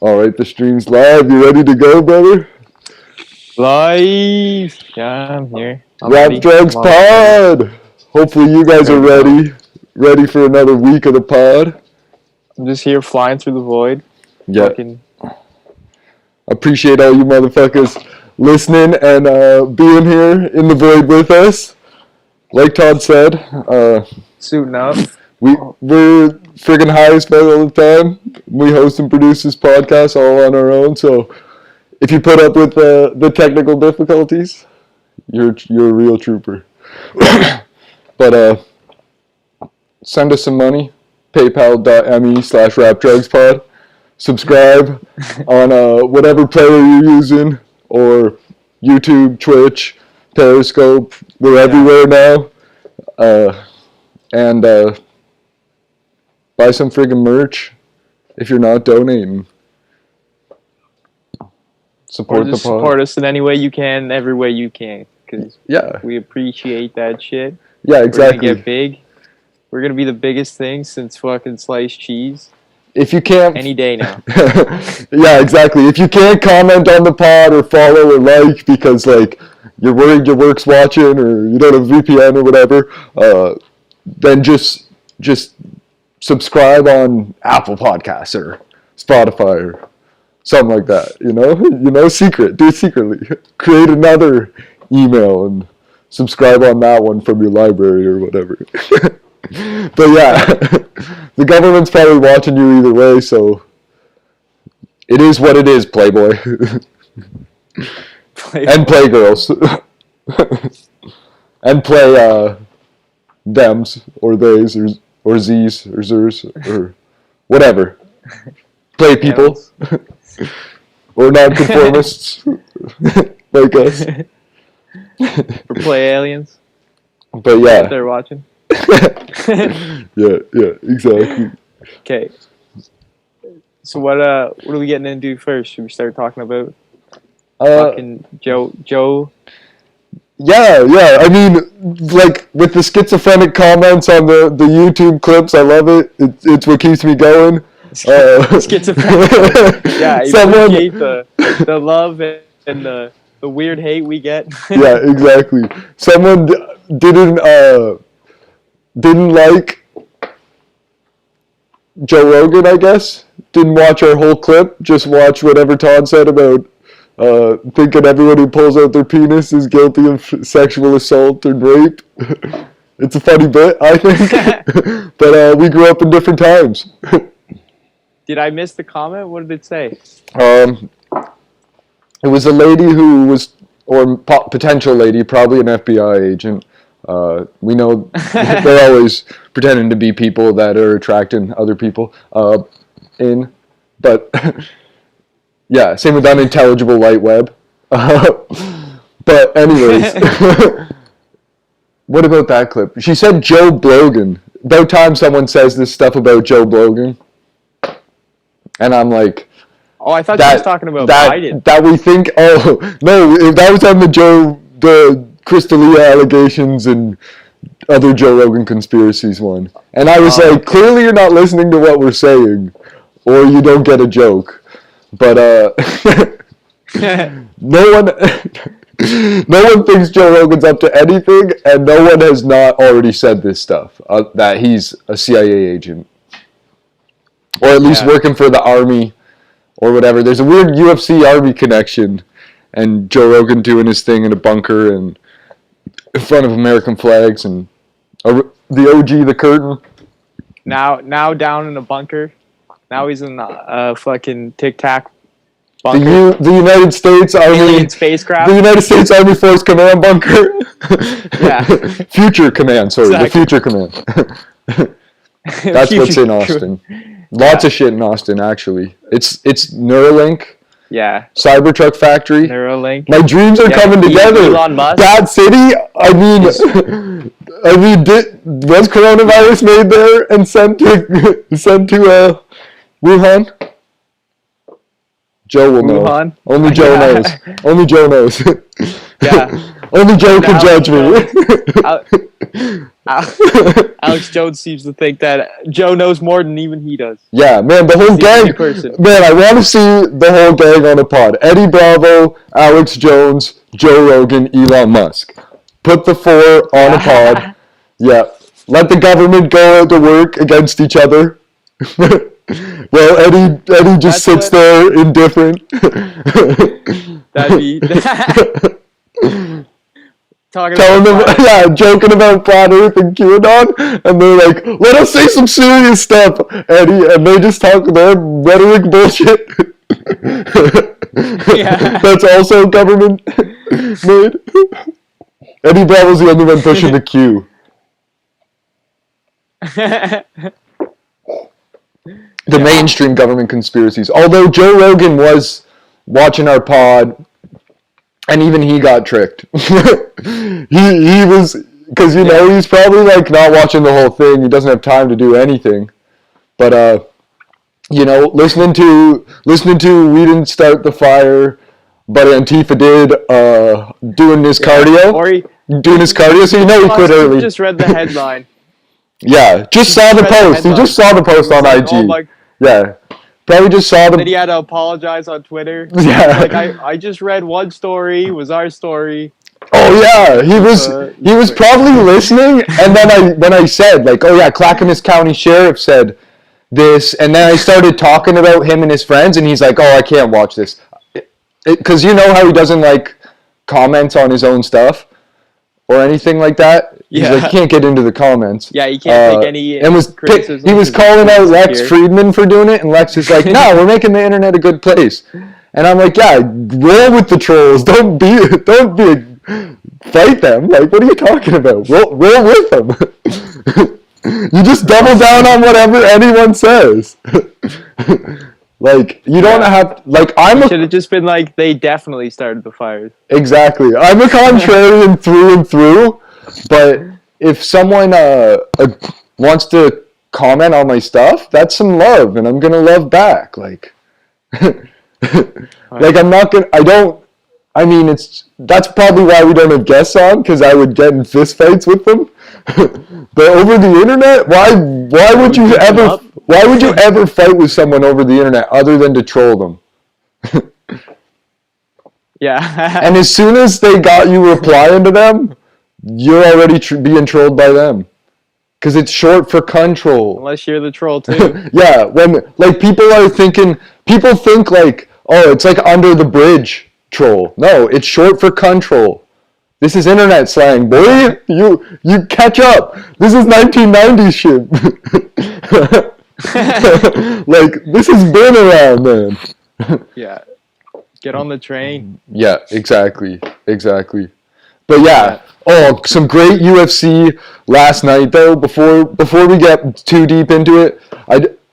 All right, the stream's live. You ready to go, brother? Live. Yeah, I'm here. Rap Drugs Pod. Hopefully you guys are ready. Ready for another week of the pod. I'm just here flying through the void. Yeah. Fucking... Appreciate all you motherfuckers listening and being here in the void with us. Like Todd said, suiting up. We're friggin' high as fuck all the time. We host and produce this podcast all on our own. So if you put up with the technical difficulties, you're a real trooper. But send us some money. PayPal.me/rapdrugspod. Subscribe on whatever player you're using, or YouTube, Twitch, Periscope. We're everywhere now. And buy some friggin' merch if you're not donating. Support the pod. Support us in any way you can, every way you can. Because we appreciate that shit. Yeah, exactly. We're gonna get big. We're gonna be the biggest thing since fucking sliced cheese. If you can't... Any day now. Yeah, exactly. If you can't comment on the pod or follow or like because, like, you're worried your work's watching or you don't have VPN or whatever, then just subscribe on Apple Podcasts or Spotify or something like that, you know, secret, do it secretly, create another email and subscribe on that one from your library or whatever. But yeah, the government's probably watching you either way, so it is what it is, Playboy. And Playgirls. And play dems or theys or z's or zers or whatever. Play people. Or nonconformists like us. Or play aliens. But yeah. If they're watching. yeah, exactly. Okay. So what are we getting into first? Should we start talking about fucking Joe? Yeah. I mean, like with the schizophrenic comments on the YouTube clips, I love it. It's what keeps me going. Schizophrenic. Yeah, I appreciate the love and the weird hate we get. Yeah, exactly. Someone didn't like Joe Rogan, I guess. Didn't watch our whole clip. Just watch whatever Todd said about thinking everyone who pulls out their penis is guilty of sexual assault and rape. It's a funny bit, I think. But we grew up in different times. Did I miss the comment? What did it say? It was a lady who was, or potential lady, probably an FBI agent. We know they're always pretending to be people that are attracting other people but yeah, same with unintelligible light web. But anyways, what about that clip? She said Joe Blogan. About time someone says this stuff about Joe Blogan. And I'm like... Oh, I thought you was talking about Biden. That we think... Oh, no, that was on the Crystalia allegations and other Joe Rogan conspiracies one. And I was like, clearly you're not listening to what we're saying, or you don't get a joke. But no one thinks Joe Rogan's up to anything, and no one has not already said this stuff, that he's a CIA agent. Or at least working for the Army, or whatever. There's a weird UFC Army connection, and Joe Rogan doing his thing in a bunker, and in front of American flags, and the OG, the curtain. Now down in a bunker. Now he's in a fucking Tic Tac bunker. The United States Army alien spacecraft. The United States Army Force Command bunker. Yeah. Future Command. Sorry, exactly. The Future Command. That's what's in Austin. Lots of shit in Austin, actually. It's Neuralink. Yeah. Cybertruck factory. Neuralink. My dreams are coming together. Elon Musk. Bad city. I mean, was coronavirus made there and sent to Wuhan? Joe will know. Wuhan? Only Joe knows. Only Joe knows. Yeah. Only Joe can judge me. Alex Jones seems to think that Joe knows more than even he does. Yeah, man, the whole gang. Man, I want to see the whole gang on a pod. Eddie Bravo, Alex Jones, Joe Rogan, Elon Musk. Put the 4 on a pod. Yeah. Let the government go out to work against each other. Well, Eddie just sits there indifferent. That'd be joking about flat Earth and QAnon, and they're like, "Let us say some serious stuff, Eddie," and they just talk their rhetoric bullshit. That's also government made. Eddie Bravo's the only one pushing the Q. The mainstream government conspiracies. Although Joe Rogan was watching our pod, and even he got tricked. he was, because he's probably like not watching the whole thing. He doesn't have time to do anything. But listening to We Didn't Start the Fire, but Antifa did, doing his cardio. Doing his cardio, so he quit early. Just read the headline. Yeah, just saw the post. He just saw the post on IG. Oh my. Yeah, probably just saw the. Then he had to apologize on Twitter. Yeah, like I just read one story. It was our story. Oh yeah, he was probably listening, and then when I said like, oh yeah, Clackamas County Sheriff said this, and then I started talking about him and his friends, and he's like, oh, I can't watch this, because you know how he doesn't like comments on his own stuff or anything like that. He's like, can't get into the comments. Yeah, he can't take any criticism. He was calling out Lex Friedman for doing it, and Lex is like, no, we're making the internet a good place. And I'm like, yeah, roll with the trolls. Don't fight them. Like, what are you talking about? Roll with them. You just double down on whatever anyone says. Like, you don't have, like, should have just been like, they definitely started the fires. Exactly. I'm a contrarian through and through. But if someone wants to comment on my stuff, that's some love, and I'm gonna love back. Like, like I'm not gonna. That's probably why we don't have guests on, because I would get in fist fights with them. But over the internet, why would you ever fight with someone over the internet other than to troll them? Yeah. And as soon as they got you replying to them, you're already being trolled by them, because it's short for control. Unless you're the troll too. Yeah, when like people think like, oh, it's like under the bridge troll. No, it's short for control. This is internet slang, boy. You catch up. This is 1990s shit. Like, this has been around, man. Yeah. Get on the train. Yeah, exactly. But yeah. Oh, some great UFC last night, though. Before we get too deep into it,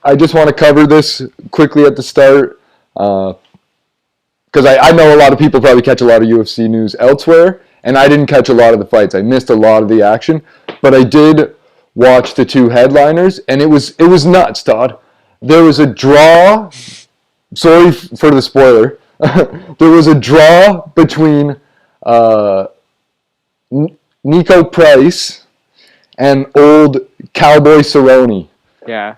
I just want to cover this quickly at the start, because I know a lot of people probably catch a lot of UFC news elsewhere, and I didn't catch a lot of the fights. I missed a lot of the action, but I did watch the 2 headliners, and it was nuts, Todd. There was a draw. Sorry for the spoiler. There was a draw between Nico Price and old Cowboy Cerrone. Yeah.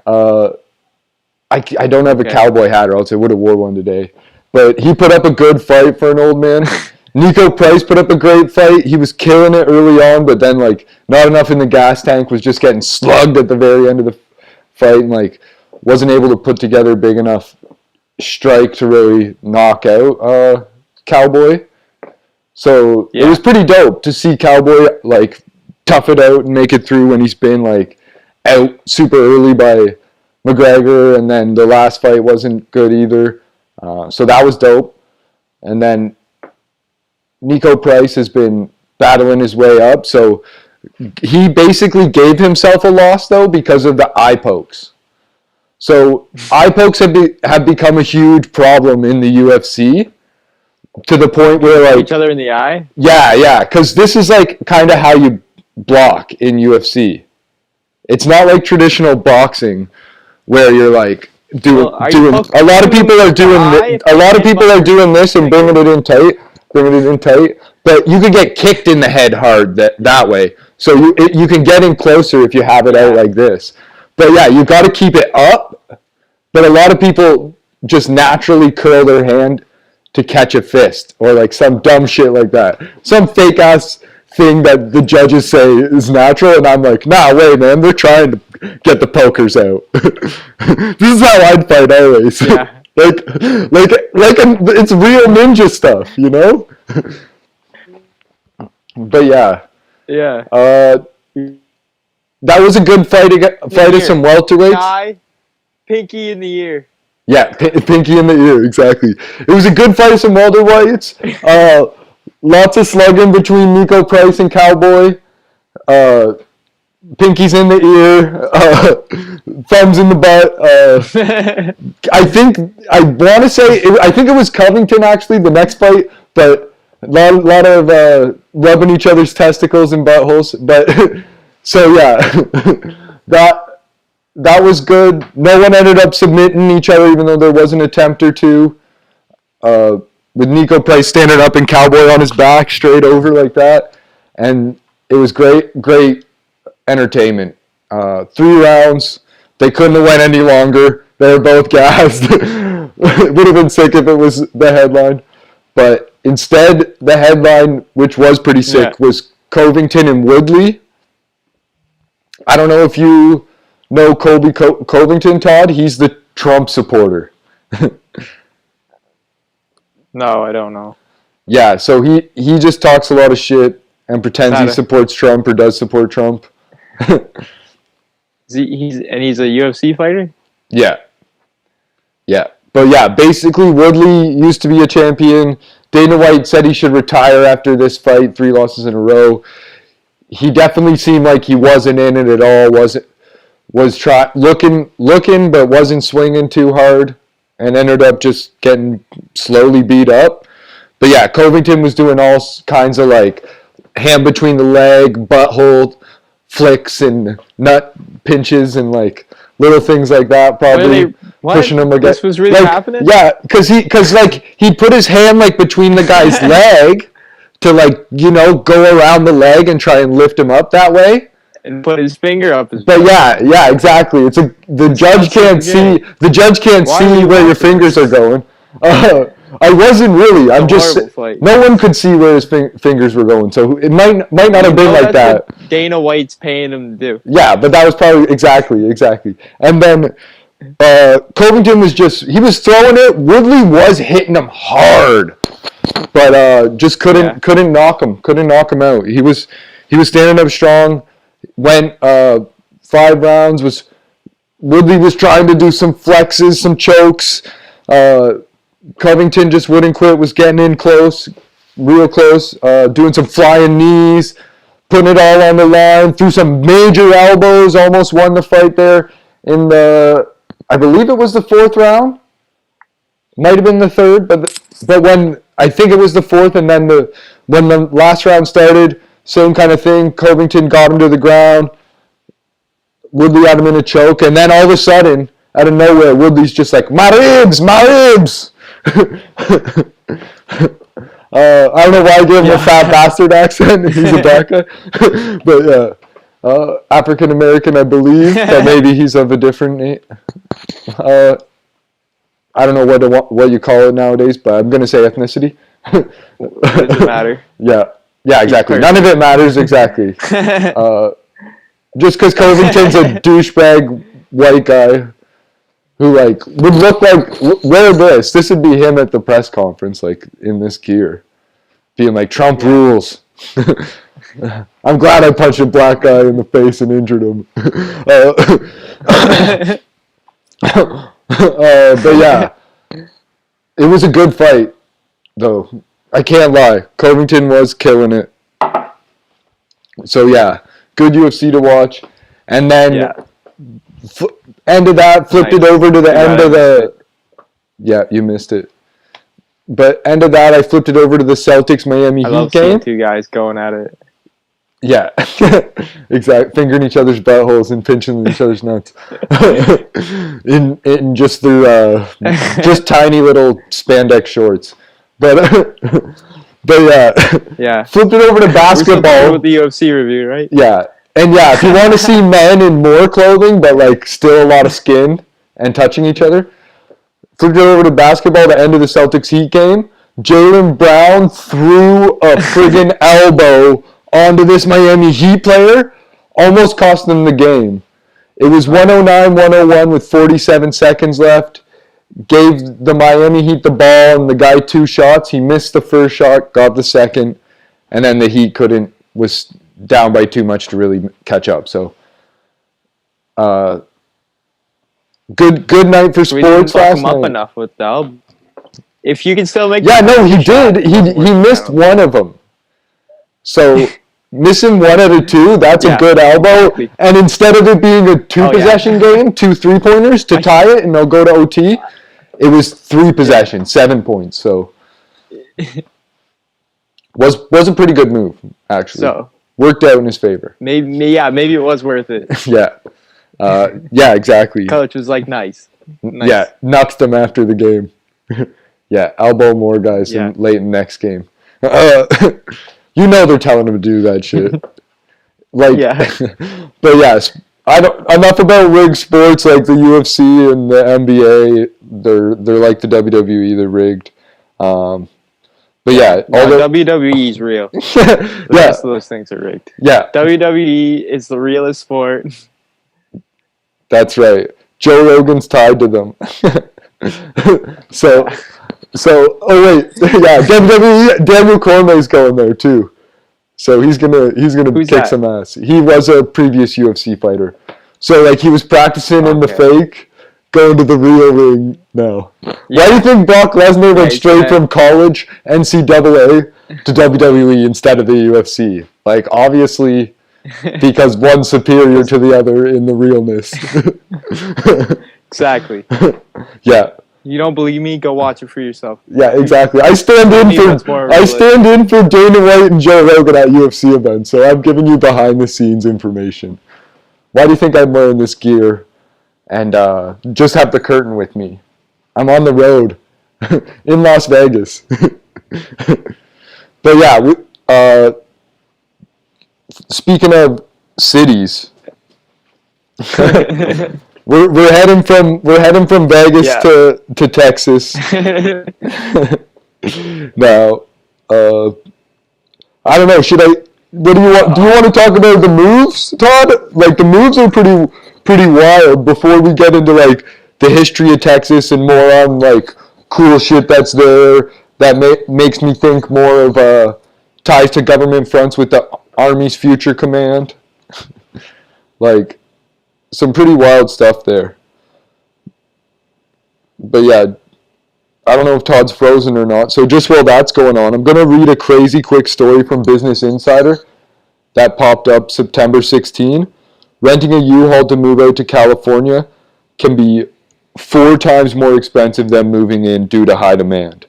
I don't have a cowboy hat, or else I would have wore one today. But he put up a good fight for an old man. Nico Price put up a great fight. He was killing it early on, but then like not enough in the gas tank, was just getting slugged at the very end of the fight, and like wasn't able to put together a big enough strike to really knock out Cowboy. So it was pretty dope to see Cowboy like tough it out and make it through when he's been like out super early by McGregor, and then the last fight wasn't good either. So that was dope. And then Nico Price has been battling his way up. So he basically gave himself a loss, though, because of the eye pokes. So eye pokes have become a huge problem in the UFC, to the point where like each other in the eye. Yeah, because this is like kind of how you block in UFC. It's not like traditional boxing where you're like doing. A lot of people are doing this and bringing it in tight. bringing it in tight. But you could get kicked in the head hard that way. So you can get in closer if you have it out like this. But yeah, you got to keep it up. But a lot of people just naturally curl their hand to catch a fist or like some dumb shit like that. Some fake ass thing that the judges say is natural, and I'm like, nah, wait, man, they're trying to get the pokers out. This is how I'd fight always. Yeah. It's real ninja stuff, you know? But yeah. Yeah. That was a good fight of some welterweights. Guy, pinky in the ear. Yeah, pinky in the ear, exactly. It was a good fight of some welterweights. Lots of slugging between Nico Price and Cowboy. Pinkies in the ear. Thumbs in the butt. I think it was Covington actually the next fight, but a lot of rubbing each other's testicles and buttholes. But so yeah, that was good. No one ended up submitting each other, even though there was an attempt or two. With Nico Price standing up and Cowboy on his back straight over like that. And it was great entertainment. 3 rounds. They couldn't have went any longer. They were both gassed. It would have been sick if it was the headline. But instead, the headline, which was pretty sick, was Covington and Woodley. I don't know if you know Colby Covington, Todd. He's the Trump supporter. No, I don't know. Yeah, so he just talks a lot of shit and pretends he supports Trump or does support Trump. He's a UFC fighter? Yeah. Yeah. But yeah, basically Woodley used to be a champion. Dana White said he should retire after this fight, 3 losses in a row. He definitely seemed like he wasn't in it at all. Was looking but wasn't swinging too hard. And ended up just getting slowly beat up. But yeah, Covington was doing all kinds of like hand between the leg, butthole flicks and nut pinches and like little things like that. Probably pushing him against. This was really happening? Yeah, because he put his hand like between the guy's leg to like, you know, go around the leg and try and lift him up that way. And put his finger up his butt. But yeah, exactly. The judge can't see where your fingers are going. I wasn't really. I'm just no one could see where his fingers were going, so it might not have been like that. What Dana White's paying him to do. Yeah, but that was probably exactly. And then Covington was throwing it. Woodley was hitting him hard, but just couldn't knock him out. He was standing up strong. Went 5 rounds. Woodley was trying to do some flexes, some chokes. Covington just wouldn't quit. Was getting in close, real close. Doing some flying knees, putting it all on the line. Threw some major elbows. Almost won the fight there in I believe it was the 4th round. Might have been the 3rd, but when I think it was the 4th, and then when the last round started. Same kind of thing. Covington got him to the ground. Woodley had him in a choke. And then all of a sudden, out of nowhere, Woodley's just like, my ribs! I don't know why I gave him a fat bastard accent. He's a black guy. But yeah, African-American, I believe. But maybe he's of a different... I don't know what you call it nowadays, but I'm going to say ethnicity. It doesn't matter. Yeah, exactly. None of it matters exactly. Just because Covington's a douchebag white guy who like would look like wear this. This would be him at the press conference, like in this gear, being like Trump rules. I'm glad I punched a black guy in the face and injured him. But yeah, it was a good fight, though. I can't lie. Covington was killing it. So yeah, good UFC to watch. And then end of that, flipped it over to the end of the... Yeah, you missed it. But end of that, I flipped it over to the Celtics-Miami Heat game. I love seeing 2 guys going at it. Yeah, exactly. Fingering each other's buttholes and pinching each other's nuts. in just through just tiny little spandex shorts. But But Yeah. flipped it over to We're still talking basketball. with the UFC review, right? Yeah. And yeah, if you want to see men in more clothing, but like still a lot of skin and touching each other, flipped it over to basketball, the end of the Celtics Heat game. Jaylen Brown threw a friggin' elbow onto this Miami Heat player, almost cost them the game. It was 109-101 with 47 seconds left. Gave the Miami Heat the ball and the guy 2 shots. He missed the first shot, got the second, and then the Heat was down by too much to really catch up. So, good night for We didn't sports fuck last him up night. enough with the elbow. If you can still make Yeah, no, he shot, did. He missed one of them. So missing one out of 2, that's a good elbow. Exactly. And instead of it being a 2-possession game, 2 3-pointers to tie it, and they'll go to OT, it was 3 possessions, 7 points. So was a pretty good move, actually. So worked out in his favor. maybe it was worth it. Yeah. Yeah, exactly. Coach was like, nice. Yeah, nuxed them after the game. Yeah, elbow more guys late in the next game. You know they're telling him to do that shit. Like, but yes, I don't. Enough about rigged sports like the UFC and the NBA. They're like the WWE. They're rigged. But yeah, WWE is real. The rest of those things are rigged. Yeah, WWE is the realest sport. That's right. Joe Rogan's tied to them. So, oh wait, yeah, WWE, Daniel Cormier's going there too. So he's gonna Who's kick that? some ass. He was a previous UFC fighter. So like he was practicing in the fake, going to the real ring now. Yeah. Why do you think Brock Lesnar went straight from college, NCAA, to WWE instead of the UFC? Like obviously because one's superior to the other in the realness. Exactly. Yeah. You don't believe me? Go watch it for yourself. Yeah, exactly. I stand in for Dana White and Joe Rogan at UFC events, so I'm giving you behind the scenes information. Why do you think I'm wearing this gear and just have the curtain with me? I'm on the road in Las Vegas. But yeah, speaking of cities, we're heading from Vegas to Texas. Now, I don't know. What do you want? Do you want to talk about the moves, Todd? Like the moves are pretty wild. Before we get into like the history of Texas and more on like cool shit that's there that makes me think more of ties to government fronts with the Army's Future Command. Like some pretty wild stuff there. But yeah, I don't know if Todd's frozen or not. So just while that's going on, I'm going to read a crazy quick story from Business Insider that popped up September 16. Renting a U-Haul to move out to California can be 4 times more expensive than moving in due to high demand.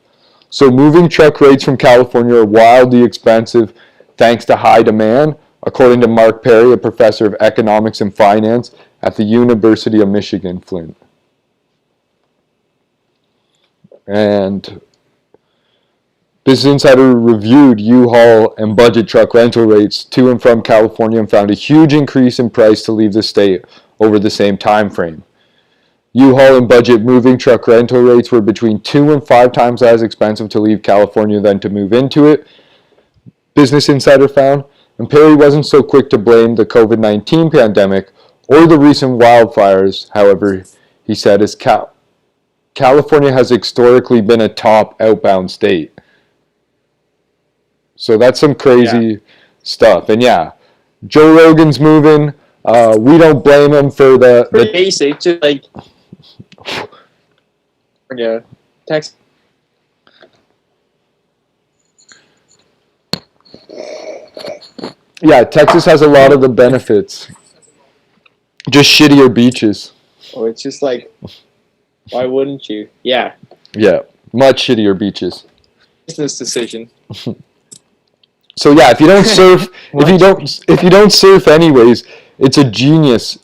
So moving truck rates from California are wildly expensive thanks to high demand, according to Mark Perry, a professor of economics and finance at the University of Michigan, Flint. And Business Insider reviewed U-Haul and budget truck rental rates to and from California and found a huge increase in price to leave the state over the same time frame. U-Haul and budget moving truck rental rates were between 2 and 5 times as expensive to leave California than to move into it, Business Insider found. And Perry wasn't so quick to blame the COVID-19 pandemic or the recent wildfires, however, he said, as California has historically been a top outbound state. So that's some crazy stuff. And yeah, Joe Rogan's moving. We don't blame him for the basic, just like text. Yeah, Texas has a lot of the benefits. Just shittier beaches. Oh, it's just like, why wouldn't you? Yeah. Yeah, much shittier beaches. Business decision. So yeah, if you don't surf, if you don't surf anyways, it's a genius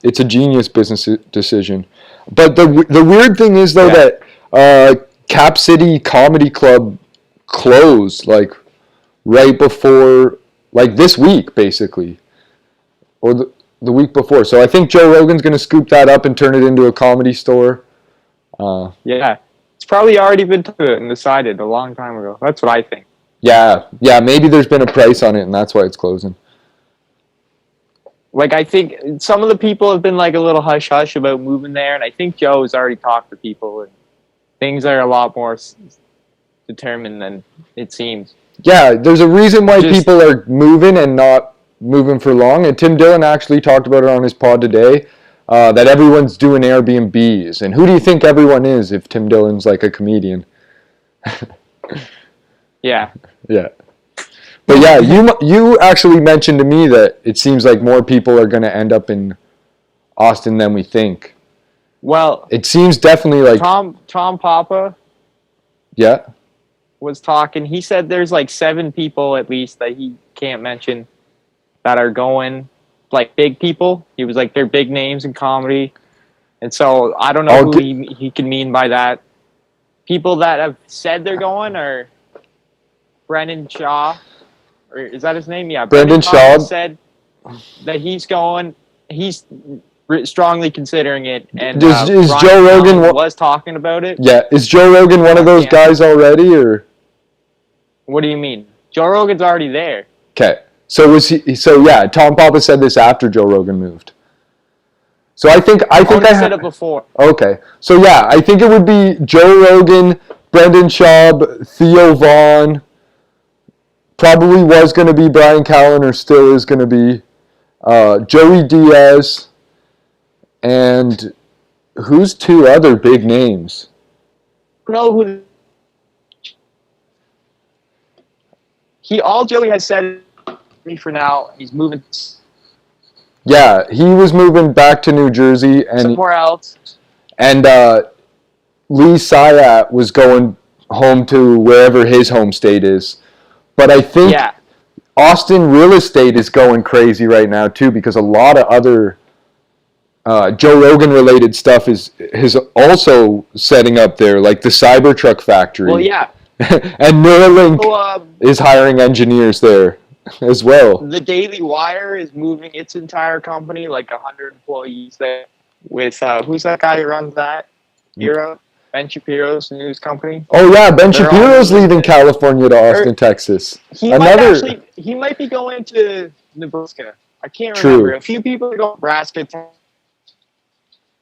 business decision. But the weird thing is though that Cap City Comedy Club closed. Like, right before, like this week, basically, or the week before. So I think Joe Rogan's going to scoop that up and turn it into a comedy store. Yeah. It's probably already been decided a long time ago. That's what I think. Yeah, maybe there's been a price on it, and that's why it's closing. Like, I think some of the people have been, like, a little hush-hush about moving there, and I think Joe's already talked to people, and things are a lot more determined than it seems. Yeah, there's a reason why people are moving and not moving for long, and Tim Dillon actually talked about it on his pod today, that everyone's doing Airbnbs. And who do you think everyone is if Tim Dillon's like a comedian? Yeah. Yeah. But yeah, you actually mentioned to me that it seems like more people are going to end up in Austin than we think. Well, it seems definitely like Tom Papa. Yeah. Was talking. He said there's like 7 people at least that he can't mention that are going, like big people. He was like, they're big names in comedy, and so I don't know who he can mean by that. People that have said they're going are Brendan Shaw. Or is that his name? Yeah, Brendan Shaw said that he's going. He's strongly considering it. And is Joe Rogan was talking about it? Yeah, is Joe Rogan one of those guys already, or? What do you mean? Joe Rogan's already there. Okay, so was he? So yeah, Tom Papa said this after Joe Rogan moved. So I think I said it before. Okay, so yeah, I think it would be Joe Rogan, Brendan Schaub, Theo Vaughn. Probably was going to be Brian Callen, or still is going to be Joey Diaz, and who's 2 other big names? No, who? All Joey has said me for now. He's moving. Yeah, he was moving back to New Jersey and somewhere else. And Lee Syatt was going home to wherever his home state is. But I think Austin real estate is going crazy right now too, because a lot of other Joe Rogan related stuff is also setting up there, like the Cybertruck factory. Well, yeah. And Neuralink is hiring engineers there as well. The Daily Wire is moving its entire company, like 100 employees there. With who's that guy who runs that? Ben Shapiro's news company. Oh yeah, Ben Shapiro's leaving California to Austin, Texas. He might be going to Nebraska. I can't remember. A few people go to Nebraska.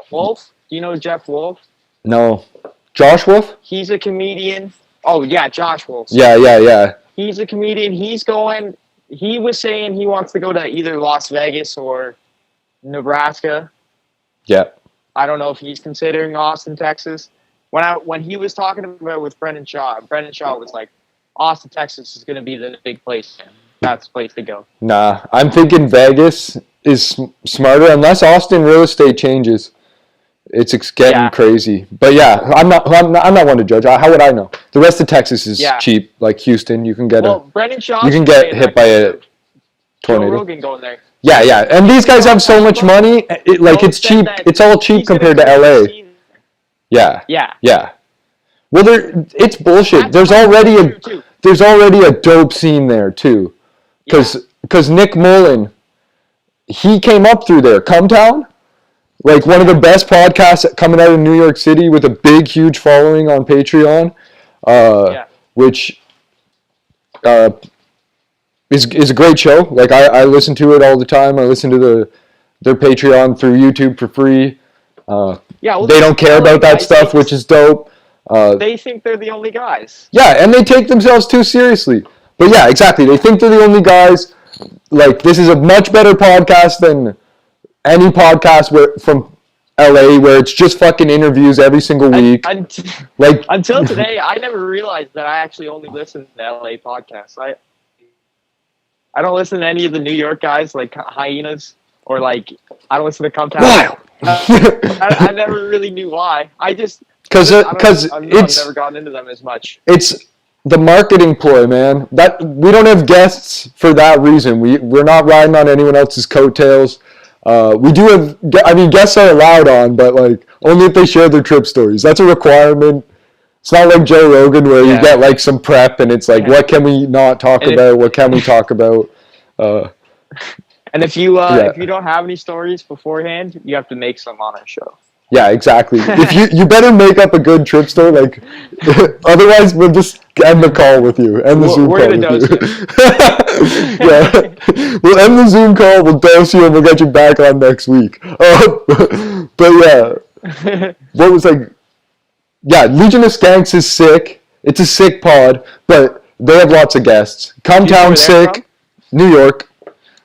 Wolf? Do you know Jeff Wolf? No. Josh Wolf? He's a comedian. Oh yeah, Josh Wolf. Yeah. He's a comedian. He was saying he wants to go to either Las Vegas or Nebraska. Yeah. I don't know if he's considering Austin, Texas. When he was talking about it with Brendan Shaw was like, Austin, Texas is going to be the big place. That's the place to go. Nah, I'm thinking Vegas is smarter unless Austin real estate changes. It's getting crazy. But yeah, I'm not one to judge. How would I know? The rest of Texas is cheap, like Houston. You can get Brendan Shaw. You can get hit by a tornado. Joe Rogan going there. Yeah, and these guys have so much money. It's cheap. It's all cheap compared to LA. Yeah. Well, it's bullshit. There's already a dope scene there too, because Nick Mullen, he came up through there. Cumtown, like one of the best podcasts coming out of New York City with a big, huge following on Patreon, which is a great show. Like I listen to it all the time. I listen to their Patreon through YouTube for free. They don't care about that stuff, which is dope. They think they're the only guys. Yeah, and they take themselves too seriously. But yeah, exactly. They think they're the only guys. Like, this is a much better podcast than any podcast from LA where it's just fucking interviews every single week. Until today, I never realized that I actually only listen to LA podcasts. I don't listen to any of the New York guys, like Hyenas, or like, I don't listen to Cumtown. Wow. I never really knew why. Because I've never gotten into them as much. It's the marketing ploy, man. That we don't have guests for that reason. We're not riding on anyone else's coattails. We do have. I mean, guests are allowed on, but like only if they share their trip stories. That's a requirement. It's not like Joe Rogan where you get like some prep and it's like, what can we not talk about? What can we talk about? And if you don't have any stories beforehand, you have to make some on our show. Yeah, exactly. If you better make up a good trip story, like otherwise we'll just end the call with you. End the Zoom call with you. Yeah, we'll end the Zoom call. We'll dose you, and we'll get you back on next week. But yeah, what was like? Yeah, Legion of Skanks is sick. It's a sick pod, but they have lots of guests. Come Town sick, New York.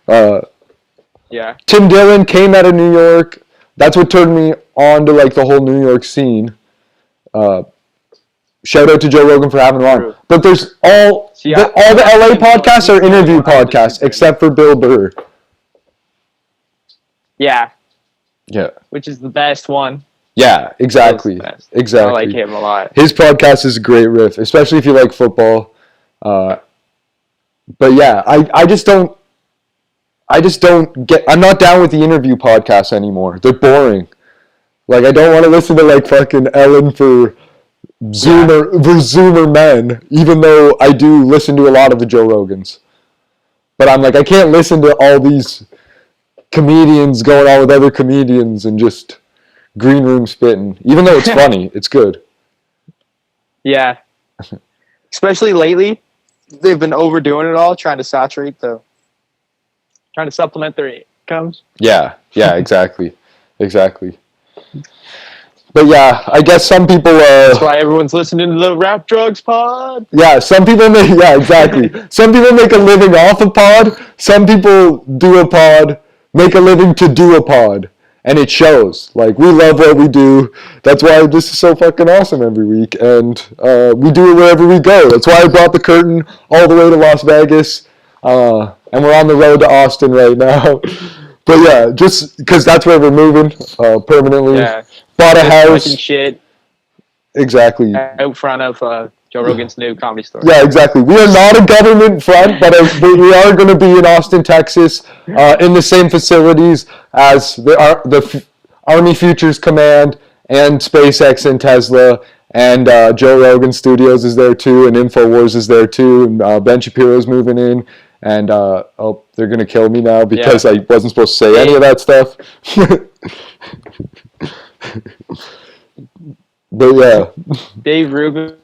Yeah. Tim Dillon came out of New York. That's what turned me on to like the whole New York scene. Shout out to Joe Rogan for having him on. But there's all the LA podcasts are interview podcasts except for Bill Burr. Yeah. Yeah. Which is the best one. Yeah, exactly. Exactly. I like him a lot. His podcast is a great riff, especially if you like football. But yeah, I just don't get. I'm not down with the interview podcasts anymore. They're boring. Like I don't want to listen to like fucking Ellen for Zoomer men, even though I do listen to a lot of the Joe Rogans. But I'm like I can't listen to all these comedians going on with other comedians and just green room spitting. Even though it's funny, it's good. Yeah. Especially lately, they've been overdoing it all, trying to supplement their incomes. Yeah, exactly. But yeah, I guess some people... That's why everyone's listening to the Rap Drugs pod. Yeah, some people make... Yeah, exactly. Some people make a living off a pod. Some people do a pod, make a living to do a pod. And it shows. Like, we love what we do. That's why this is so fucking awesome every week. And we do it wherever we go. That's why I brought the curtain all the way to Las Vegas. And we're on the road to Austin right now. But yeah, just because that's where we're moving permanently. Yeah. Bought a house. Shit. Exactly. Out front of Joe Rogan's new comedy store. Yeah, exactly. We are not a government front, but we are going to be in Austin, Texas, in the same facilities as the Army Futures Command and SpaceX and Tesla. And Joe Rogan Studios is there too, and InfoWars is there too, and Ben Shapiro's moving in. And they're going to kill me now because I wasn't supposed to say any of that stuff. But yeah. Dave Rubin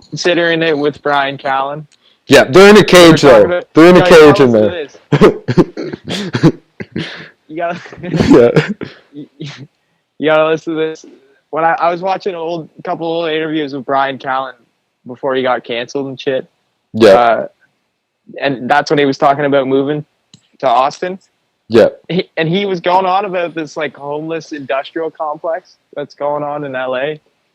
considering it with Brian Callen. Yeah, they're in a cage though. They're in a cage in there. You gotta you gotta listen to this. When I was watching a couple old interviews with Brian Callen before he got canceled and shit. Yeah. And that's when he was talking about moving to Austin. Yeah. And he was going on about this like homeless industrial complex that's going on in LA,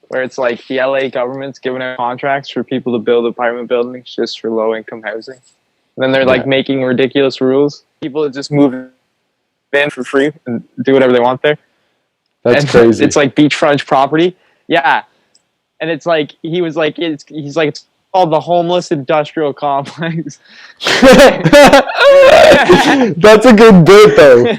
where it's like the LA government's giving out contracts for people to build apartment buildings just for low income housing. And then they're like making ridiculous rules. People just move in for free and do whatever they want there. That's crazy. It's like beachfront property. Yeah. And it's like he's like it's called the homeless industrial complex. That's a good bit though.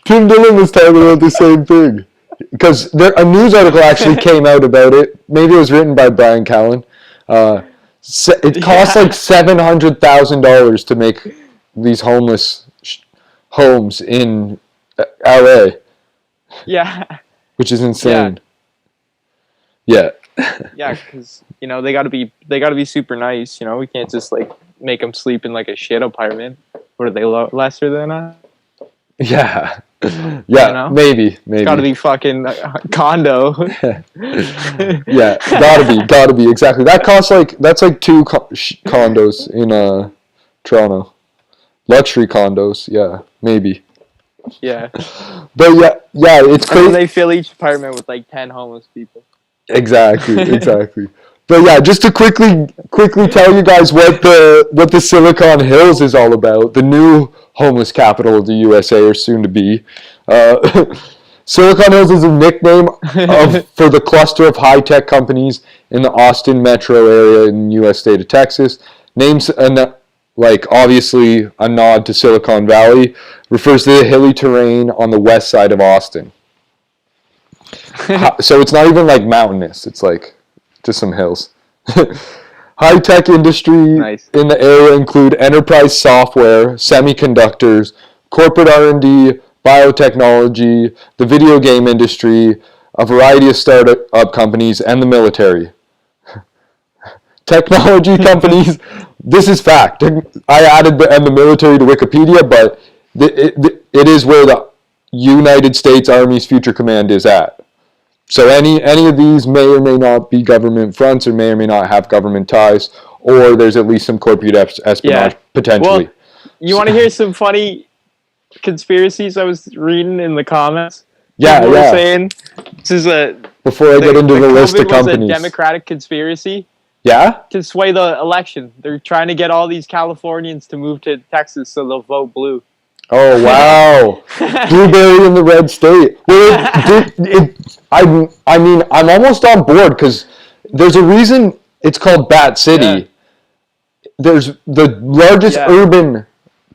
Tim Dillon was talking about the same thing. Because a news article actually came out about it. Maybe it was written by Brian Callen. It costs like $700,000 to make these homeless homes in LA. Yeah. Which is insane. Yeah. Yeah, because they got to be super nice. We can't just like make them sleep in like a shit apartment. What are they lesser than us? Yeah. Yeah, maybe. It's got to be fucking condo. Yeah, gotta be exactly. That's like two condos in Toronto, luxury condos. Yeah, maybe. Yeah. But yeah, it's crazy. And they fill each apartment with like 10 homeless people. Exactly. But yeah, just to quickly tell you guys what the Silicon Hills is all about. The new homeless capital of the USA, or soon to be. Silicon Hills is a nickname for the cluster of high-tech companies in the Austin metro area in the U.S. state of Texas. Names obviously a nod to Silicon Valley, refers to the hilly terrain on the west side of Austin. So it's not even like mountainous. It's like Just some hills. High-tech industry Nice. in the area include enterprise software, semiconductors, corporate R&D, biotechnology, the video game industry, a variety of startup companies, and the military. Technology companies, this is fact. I added the military to Wikipedia, but it is where the United States Army's Future Command is at. So any of these may or may not be government fronts or may not have government ties, or there's at least some corporate espionage potentially. Well, you want to hear some funny conspiracies I was reading in the comments? People were saying this is before I get into the list of COVID companies. was a Democratic conspiracy. Yeah? To sway the election. They're trying to get all these Californians to move to Texas so they'll vote blue. Oh, wow. Blueberry in the red state. Well, I mean, I'm almost on board because there's a reason it's called Bat City. Yeah. There's the largest urban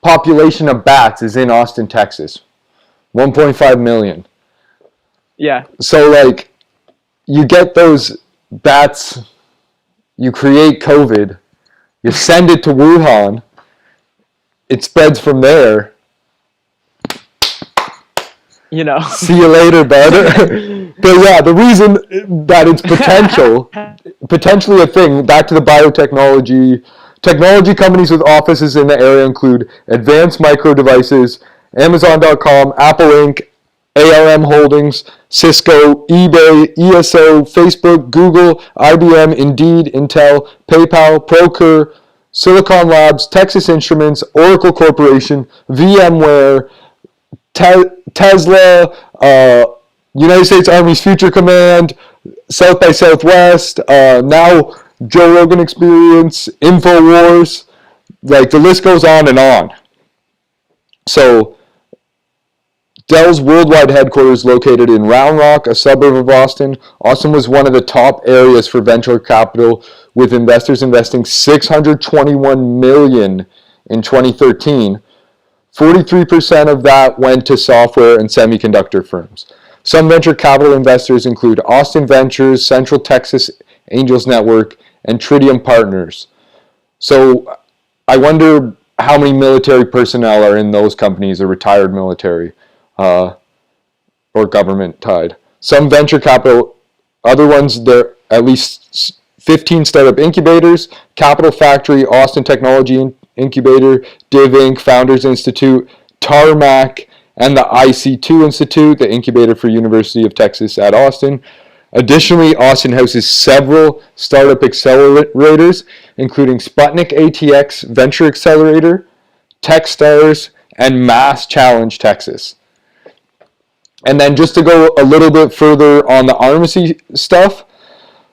population of bats is in Austin, Texas. 1.5 million. Yeah. So, like, you get those bats, you create COVID, you send it to Wuhan, it spreads from there. You know. See you later, bud. But yeah, the reason that it's potentially a thing, back to the biotechnology, technology companies with offices in the area include Advanced Micro Devices, Amazon.com, Apple Inc., ARM Holdings, Cisco, eBay, ESO, Facebook, Google, IBM, Indeed, Intel, PayPal, Procure, Silicon Labs, Texas Instruments, Oracle Corporation, VMware, Tesla, United States Army's Future Command, South by Southwest, now Joe Rogan Experience, InfoWars, like the list goes on and on. So Dell's worldwide headquarters located in Round Rock, a suburb of Austin. Austin was one of the top areas for venture capital, with investors investing $621 million in 2013. 43% of that went to software and semiconductor firms. Some venture capital investors include Austin Ventures, Central Texas Angels Network, and Tritium Partners. So I wonder how many military personnel are in those companies, or retired military, or government tied. Some venture capital, other ones, there at least 15 startup incubators, Capital Factory, Austin Technology Incubator, Div Inc., Founders Institute, Tarmac, and the IC2 Institute, the incubator for University of Texas at Austin. Additionally, Austin houses several startup accelerators, including Sputnik ATX Venture Accelerator, Techstars, and Mass Challenge Texas. And then just to go a little bit further on the Army stuff,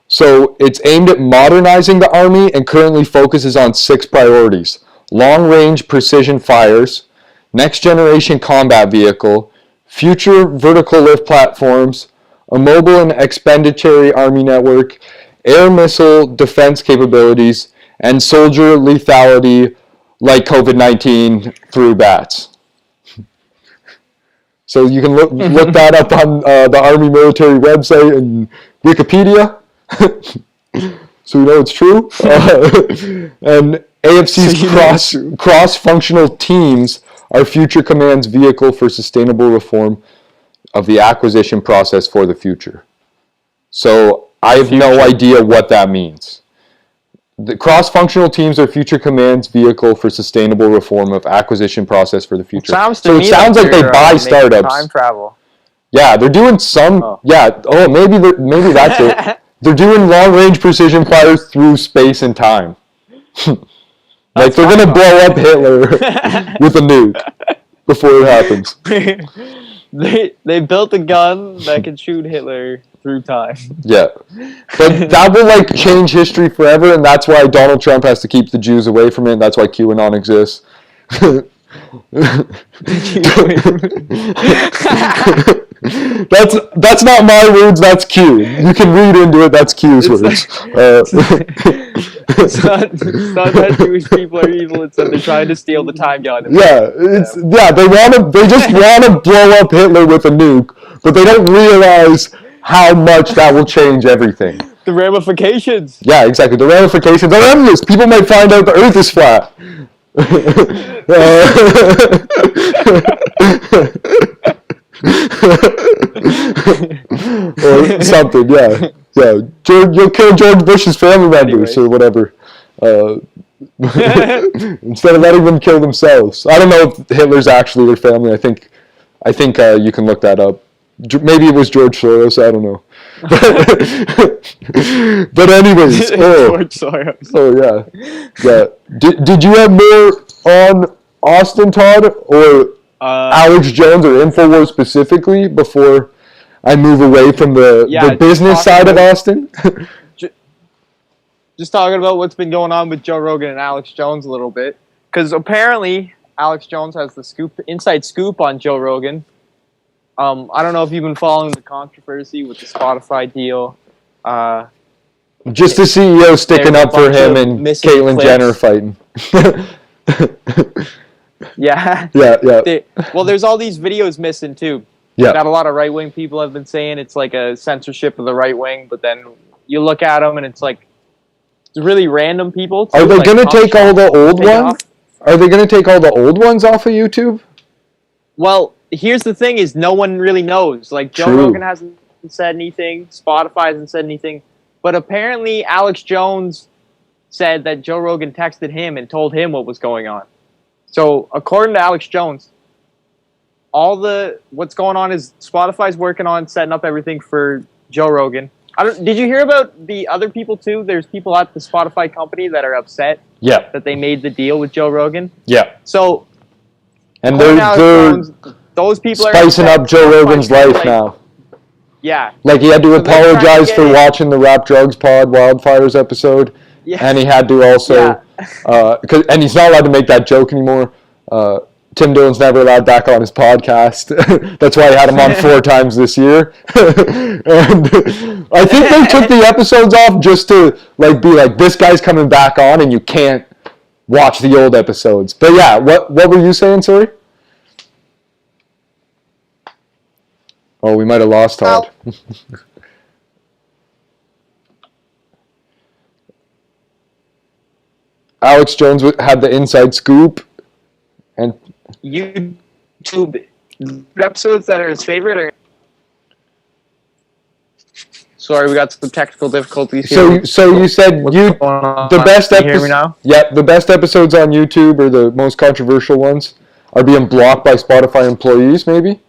so it's aimed at modernizing the Army and currently focuses on 6 priorities: long-range precision fires, next-generation combat vehicle, future vertical lift platforms, a mobile and expeditionary Army network, air missile defense capabilities, and soldier lethality like COVID-19 through bats. So you can look that up on the Army military website and Wikipedia. So we know it's true. And AFC's cross-functional teams are Future Command's vehicle for sustainable reform of the acquisition process for the future. So I have no idea what that means. The cross-functional teams are Future Command's vehicle for sustainable reform of acquisition process for the future. So it sounds like they buy startups. Time travel. Yeah, they're doing some. Oh. Yeah. Oh, maybe that's it. They're doing long-range precision fires through space and time. Like they're gonna blow up Hitler with a nuke before it happens. They built a gun that can shoot Hitler through time. Yeah, but that will like change history forever, and that's why Donald Trump has to keep the Jews away from it. And that's why QAnon exists. That's not my words. That's Q. You can read into it. That's Q's words. It's not that Jewish people are evil. It's that they're trying to steal the time gun. They just want to blow up Hitler with a nuke, but they don't realize how much that will change everything. The ramifications. Yeah, exactly. The ramifications are endless. People might find out the Earth is flat. Or something, yeah. Yeah. You'll kill George Bush's family members or whatever. Instead of letting them kill themselves. I don't know if Hitler's actually their family. I think you can look that up. Maybe it was George Soros. I don't know. But anyways, George Soros. Oh yeah. Did you have more on Austin, Todd, or Alex Jones or Infowars specifically before I move away from the business side of Austin? Just talking about what's been going on with Joe Rogan and Alex Jones a little bit, because apparently Alex Jones has the inside scoop on Joe Rogan. I don't know if you've been following the controversy with the Spotify deal. Just the CEO sticking up for him and Caitlyn Jenner fighting. Yeah. Yeah. Well, there's all these videos missing too. Yeah. That a lot of right wing people have been saying it's like a censorship of the right wing, but then you look at them and it's like really random people. Are they going to take all the old ones? Are they going to take all the old ones off of YouTube? Well, here's the thing: is no one really knows. Like Joe Rogan hasn't said anything, Spotify hasn't said anything, but apparently Alex Jones said that Joe Rogan texted him and told him what was going on. So according to Alex Jones, what's going on is Spotify's working on setting up everything for Joe Rogan. Did you hear about the other people too? There's people at the Spotify company that are upset that they made the deal with Joe Rogan. Yeah. So, and they're those people spicing up Joe Rogan's life now. Yeah. Like he had to apologize for watching the Rap Drugs Pod Wildfires episode. Yeah. And he had to also, and he's not allowed to make that joke anymore. Tim Dillon's never allowed back on his podcast. That's why I had him on 4 times this year. And I think they took the episodes off just to be like, this guy's coming back on and you can't watch the old episodes. But yeah, what were you saying, sorry? Oh, we might have lost Todd. Alex Jones had the inside scoop. And YouTube episodes that are his favorite are... Sorry, we got some technical difficulties here. So you said the best episodes. Can you hear me now? Yeah, the best episodes on YouTube or the most controversial ones are being blocked by Spotify employees, maybe?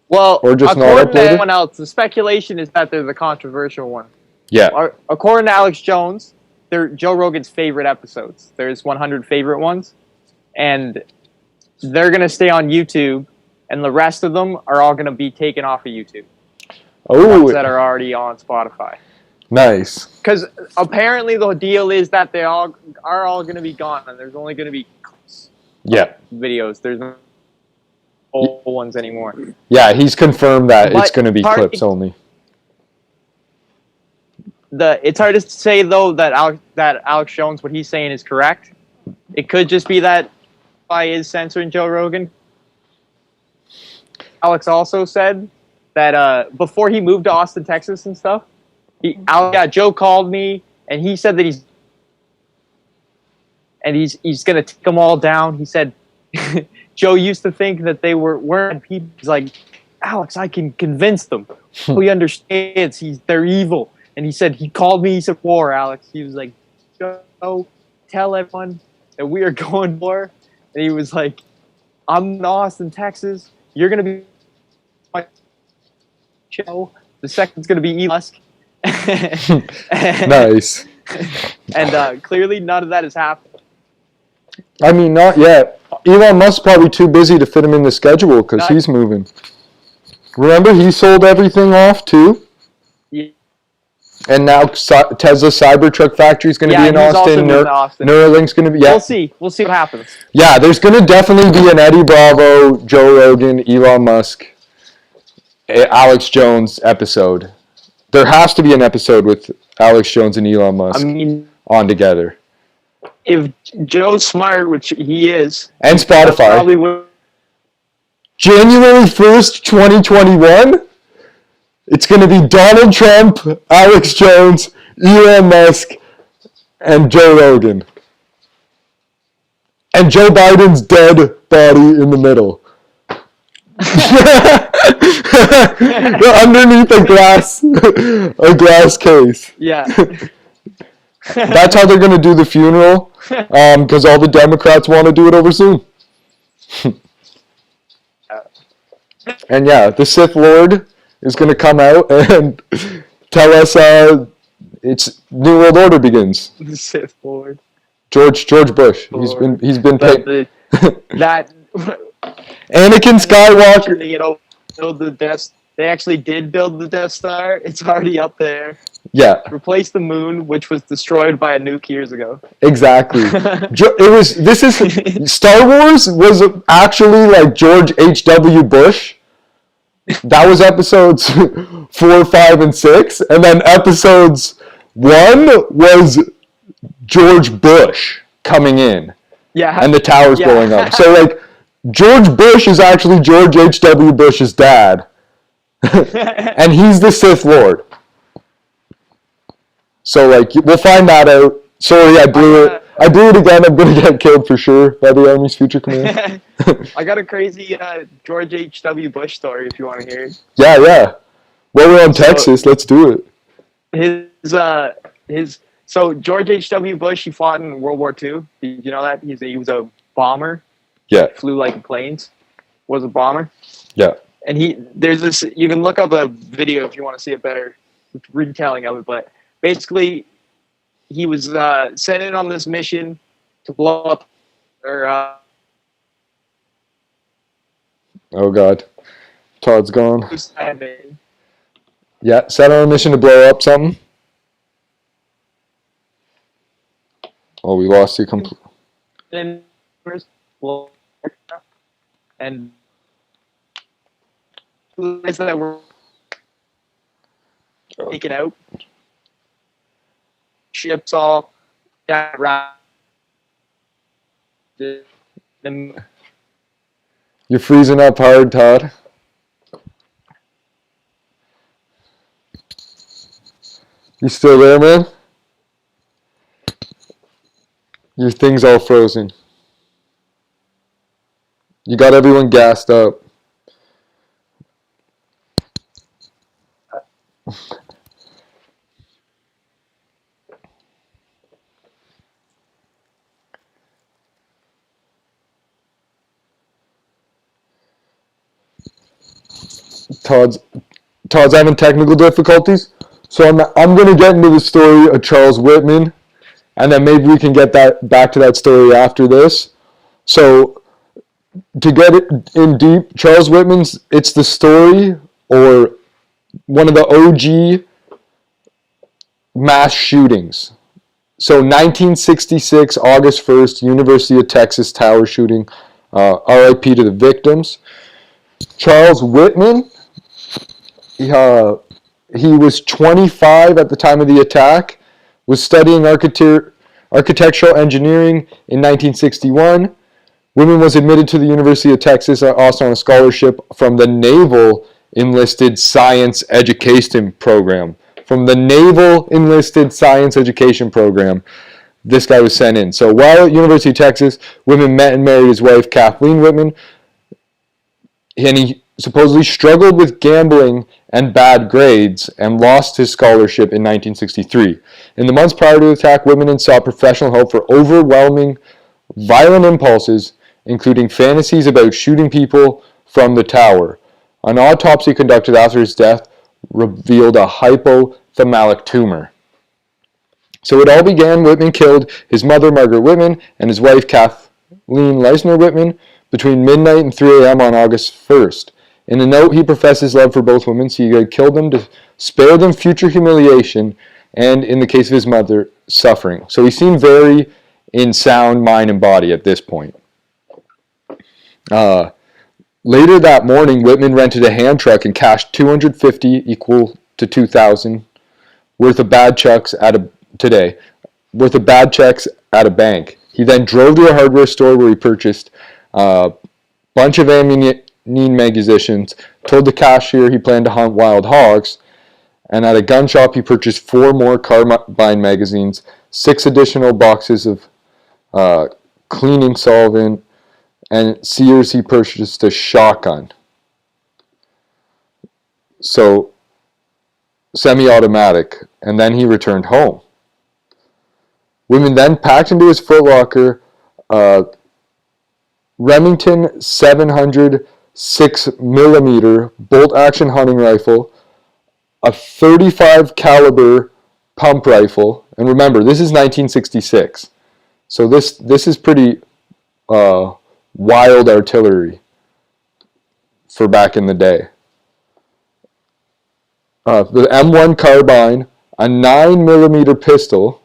Well, or just according to everyone else, the speculation is that they're the controversial one. Yeah. According to Alex Jones, they're Joe Rogan's favorite episodes. There's 100 favorite ones. And they're going to stay on YouTube, and the rest of them are all going to be taken off of YouTube. Oh, the ones that are already on Spotify. Nice. Because apparently the deal is that they all are all going to be gone, and there's only going to be videos. There's no old ones anymore. Yeah, he's confirmed that it's going to be clips only. It's hard to say though that Alex Jones, what he's saying is correct. It could just be that is censoring Joe Rogan. Alex also said that before he moved to Austin, Texas and stuff, Joe called me and he said that he's going to take them all down. He said Joe used to think that they weren't people. He's like, Alex, I can convince them. He understands. They're evil. And he said, he called me. He said, war, Alex. He was like, Joe, tell everyone that we are going war. And he was like, I'm in Austin, Texas. You're going to be my show. The second's going to be Elon Musk. Nice. And clearly none of that has happened. I mean, not yet. Elon Musk's probably too busy to fit him in the schedule because he's moving. Remember, he sold everything off too? Yeah. And now Tesla Cybertruck factory is going to be in Austin. Neuralink's going to be... Yeah. We'll see what happens. Yeah, there's going to definitely be an Eddie Bravo, Joe Rogan, Elon Musk, Alex Jones episode. There has to be an episode with Alex Jones and Elon Musk on together. If Joe's smart, which he is... And Spotify. January 1st, 2021? It's going to be Donald Trump, Alex Jones, Elon Musk, and Joe Rogan. And Joe Biden's dead body in the middle. Underneath a glass case. Yeah. That's how they're going to do the funeral, because all the Democrats want to do it over Zoom. And yeah, the Sith Lord is going to come out and tell us it's New World Order begins. The Sith Lord. George Bush. He's been paid. That Anakin Skywalker. They actually did build the Death Star. It's already up there. Yeah. Replace the moon, which was destroyed by a nuke years ago. Exactly. Star Wars was actually like George H.W. Bush. That was episodes 4, 5, and 6. And then episodes 1 was George Bush coming in. Yeah. And the towers blowing up. So like George Bush is actually George H.W. Bush's dad. And he's the Sith Lord. So like we'll find that out. Sorry, I blew it. I blew it again. I'm gonna get killed for sure by the Army's future command. I got a crazy George H.W. Bush story if you want to hear it. Yeah. Well, we're on Texas. Let's do it. So George H.W. Bush, he fought in World War II. Did you know that? He was a bomber. Yeah. Flew like planes. Was a bomber. Yeah. And there's this. You can look up a video if you want to see a better retelling of it, but. Basically, he was sent in on this mission to blow up. Oh God, Todd's gone. Yeah, set on a mission to blow up something. Oh, we lost you completely. And that were taken out. Ships all got around. You're freezing up hard, Todd. You still there, man? Your thing's all frozen. You got everyone gassed up. Todd's having technical difficulties, so I'm going to get into the story of Charles Whitman, and then maybe we can get back to that story after this. So to get it in deep, Charles Whitman's it's the story or one of the OG mass shootings. So 1966, August 1st, University of Texas Tower shooting. RIP to the victims. Charles Whitman. He was 25 at the time of the attack, was studying architectural engineering in 1961. Whitman was admitted to the University of Texas also on a scholarship from the Naval Enlisted Science Education Program. From the Naval Enlisted Science Education Program, this guy was sent in. So while at University of Texas, Whitman met and married his wife, Kathleen Whitman, and he supposedly struggled with gambling and bad grades and lost his scholarship in 1963. In the months prior to the attack, Whitman sought professional help for overwhelming violent impulses, including fantasies about shooting people from the tower. An autopsy conducted after his death revealed a hypothalamic tumor. So it all began. Whitman killed his mother, Margaret Whitman, and his wife, Kathleen Leisner Whitman, between midnight and 3 a.m. on August 1st. In a note, he professed his love for both women, so he had killed them to spare them future humiliation and, in the case of his mother, suffering. So he seemed very in sound mind and body at this point. Later that morning, Whitman rented a hand truck and cashed $250 equal to $2,000 worth of bad checks at a bank. He then drove to a hardware store where he purchased a bunch of ammunition magazines, told the cashier he planned to hunt wild hogs, And at a gun shop, he purchased 4 more carbine magazines, 6 additional boxes of cleaning solvent, and at Sears, he purchased a shotgun. So, semi-automatic, and then he returned home. Women then packed into his footlocker Remington 700 6mm bolt-action hunting rifle, a 35 caliber pump rifle, and remember, this is 1966, so this is pretty wild artillery for back in the day. The M1 carbine, a 9mm pistol,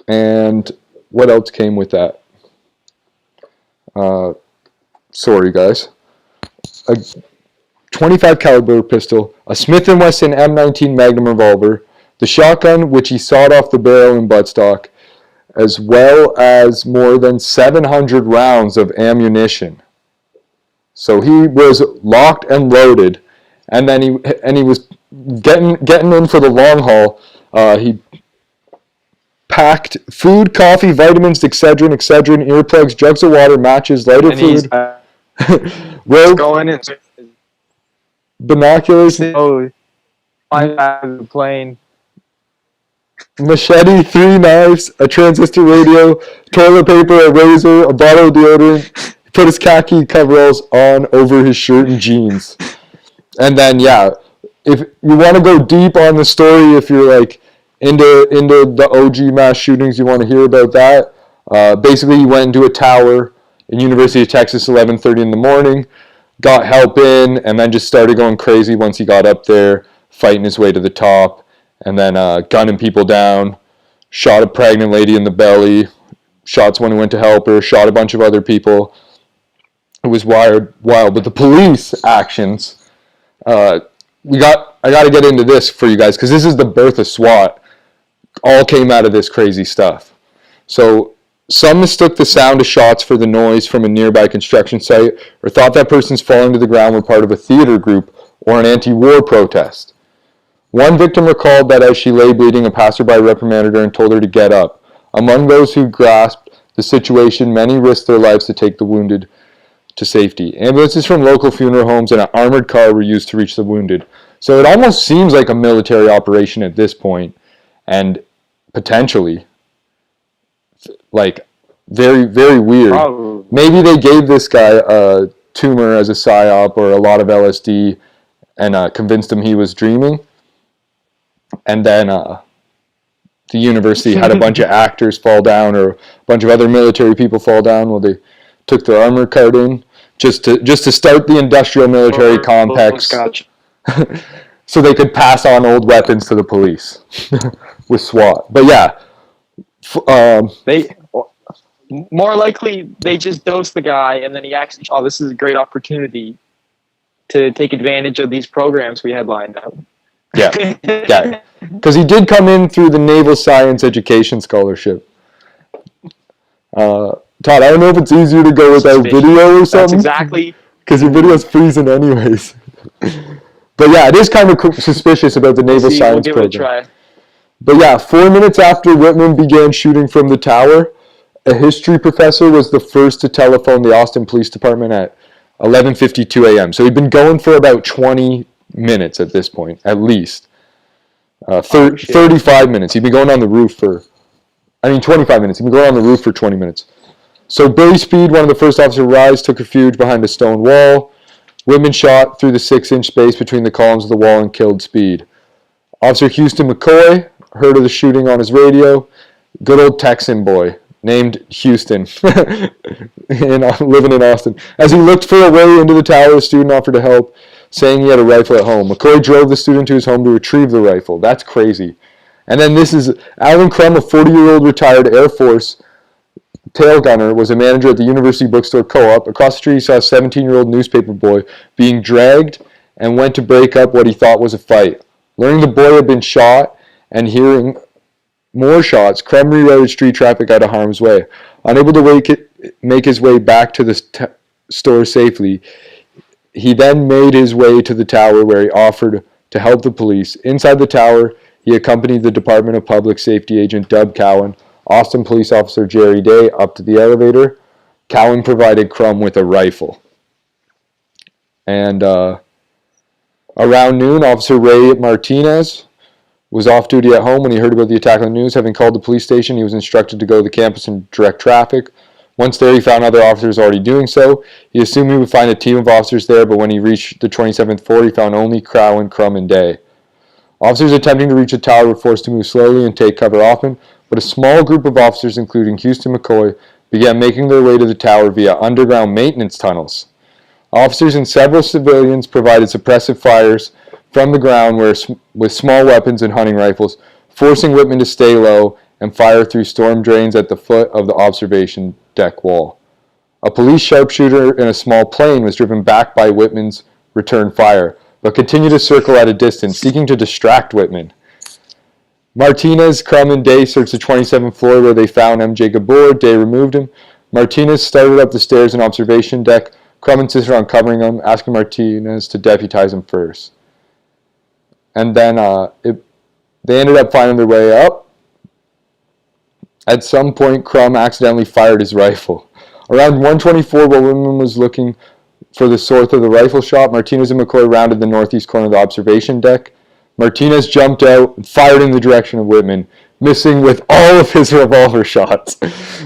and what else came with that? Sorry guys. A 25 caliber pistol, a Smith & Wesson M19 Magnum revolver, the shotgun, which he sawed off the barrel and buttstock, as well as more than 700 rounds of ammunition. So he was locked and loaded, and then he was getting in for the long haul. He packed food, coffee, vitamins, Excedrin, earplugs, jugs of water, matches, lighter And food, rope, going in, binoculars, the plane, machete, 3 knives, a transistor radio, toilet paper, a razor, a bottle of deodorant. He put his khaki coveralls on over his shirt and jeans. And then, yeah, if you want to go deep on the story, if you're like into the OG mass shootings, you want to hear about that. Basically, he went into a tower in University of Texas 11:30 in the morning, got help in, and then just started going crazy once he got up there, fighting his way to the top, and then gunning people down, shot a pregnant lady in the belly, shot someone who went to help her, shot a bunch of other people. It was wild. But the police actions, I got to get into this for you guys, because this is the birth of SWAT. All came out of this crazy stuff. So some mistook the sound of shots for the noise from a nearby construction site, or thought that persons falling to the ground were part of a theater group or an anti-war protest. One victim recalled that as she lay bleeding, a passerby reprimanded her and told her to get up. Among those who grasped the situation, many risked their lives to take the wounded to safety. Ambulances from local funeral homes and an armored car were used to reach the wounded. So it almost seems like a military operation at this point, and potentially like very, very weird. Probably. Maybe they gave this guy a tumor as a psyop or a lot of LSD and convinced him he was dreaming. And then the university had a bunch of actors fall down, or a bunch of other military people fall down while they took their armored car in, just to start the industrial military complex, so they could pass on old weapons to the police with SWAT. But yeah, they more likely they just dosed the guy, and then he actually, oh, this is a great opportunity to take advantage of these programs we had lined up. Yeah, because he did come in through the Naval Science Education Scholarship. Todd, I don't know if it's easier to go without video or something. That's exactly. Because your video's freezing anyways. But yeah, it is kind of suspicious about the Naval Science program. We'll give it a try. But yeah, 4 minutes after Whitman began shooting from the tower, a history professor was the first to telephone the Austin Police Department at 11:52 a.m. So he'd been going for about 20 minutes at this point, at least. 35 minutes. He'd been going on the roof for, 25 minutes. He'd been going on the roof for 20 minutes. So Billy Speed, one of the first officers to rise, took refuge behind a stone wall. Whitman shot through the 6-inch space between the columns of the wall and killed Speed. Officer Houston McCoy heard of the shooting on his radio. Good old Texan boy named Houston, living in Austin. As he looked for a way into the tower, the student offered to help, saying he had a rifle at home. McCoy drove the student to his home to retrieve the rifle. That's crazy. And then this is Alan Crum, a 40-year-old retired Air Force tail gunner, was a manager at the University Bookstore Co-op. Across the street, he saw a 17-year-old newspaper boy being dragged and went to break up what he thought was a fight. Learning the boy had been shot and hearing more shots, Crum rerouted street traffic out of harm's way. Unable to make his way back to the store safely, He then made his way to the tower where he offered to help the police. Inside the tower, he accompanied the Department of Public Safety agent Dub Cowan, Austin police officer Jerry Day up to the elevator. Cowan provided Crum with a rifle. And around noon, Officer Ray Martinez was off duty at home when he heard about the attack on the news. Having called the police station, he was instructed to go to the campus and direct traffic. Once there, he found other officers already doing so. He assumed he would find a team of officers there, but when he reached the 27th floor, he found only Cowan, Crum, and Day. Officers attempting to reach the tower were forced to move slowly and take cover often, but a small group of officers, including Houston McCoy, began making their way to the tower via underground maintenance tunnels. Officers and several civilians provided suppressive fires from the ground with small weapons and hunting rifles, forcing Whitman to stay low and fire through storm drains at the foot of the observation deck wall. A police sharpshooter in a small plane was driven back by Whitman's return fire, but continued to circle at a distance, seeking to distract Whitman. Martinez, Crum, and Day searched the 27th floor where they found MJ Gabor. Day removed him. Martinez started up the stairs and observation deck. Crum insisted on covering him, asking Martinez to deputize him first. And then they ended up finding their way up. At some point, Crum accidentally fired his rifle. Around 1:24, while Whitman was looking for the source of the rifle shot, Martinez and McCoy rounded the northeast corner of the observation deck. Martinez jumped out and fired in the direction of Whitman, missing with all of his revolver shots.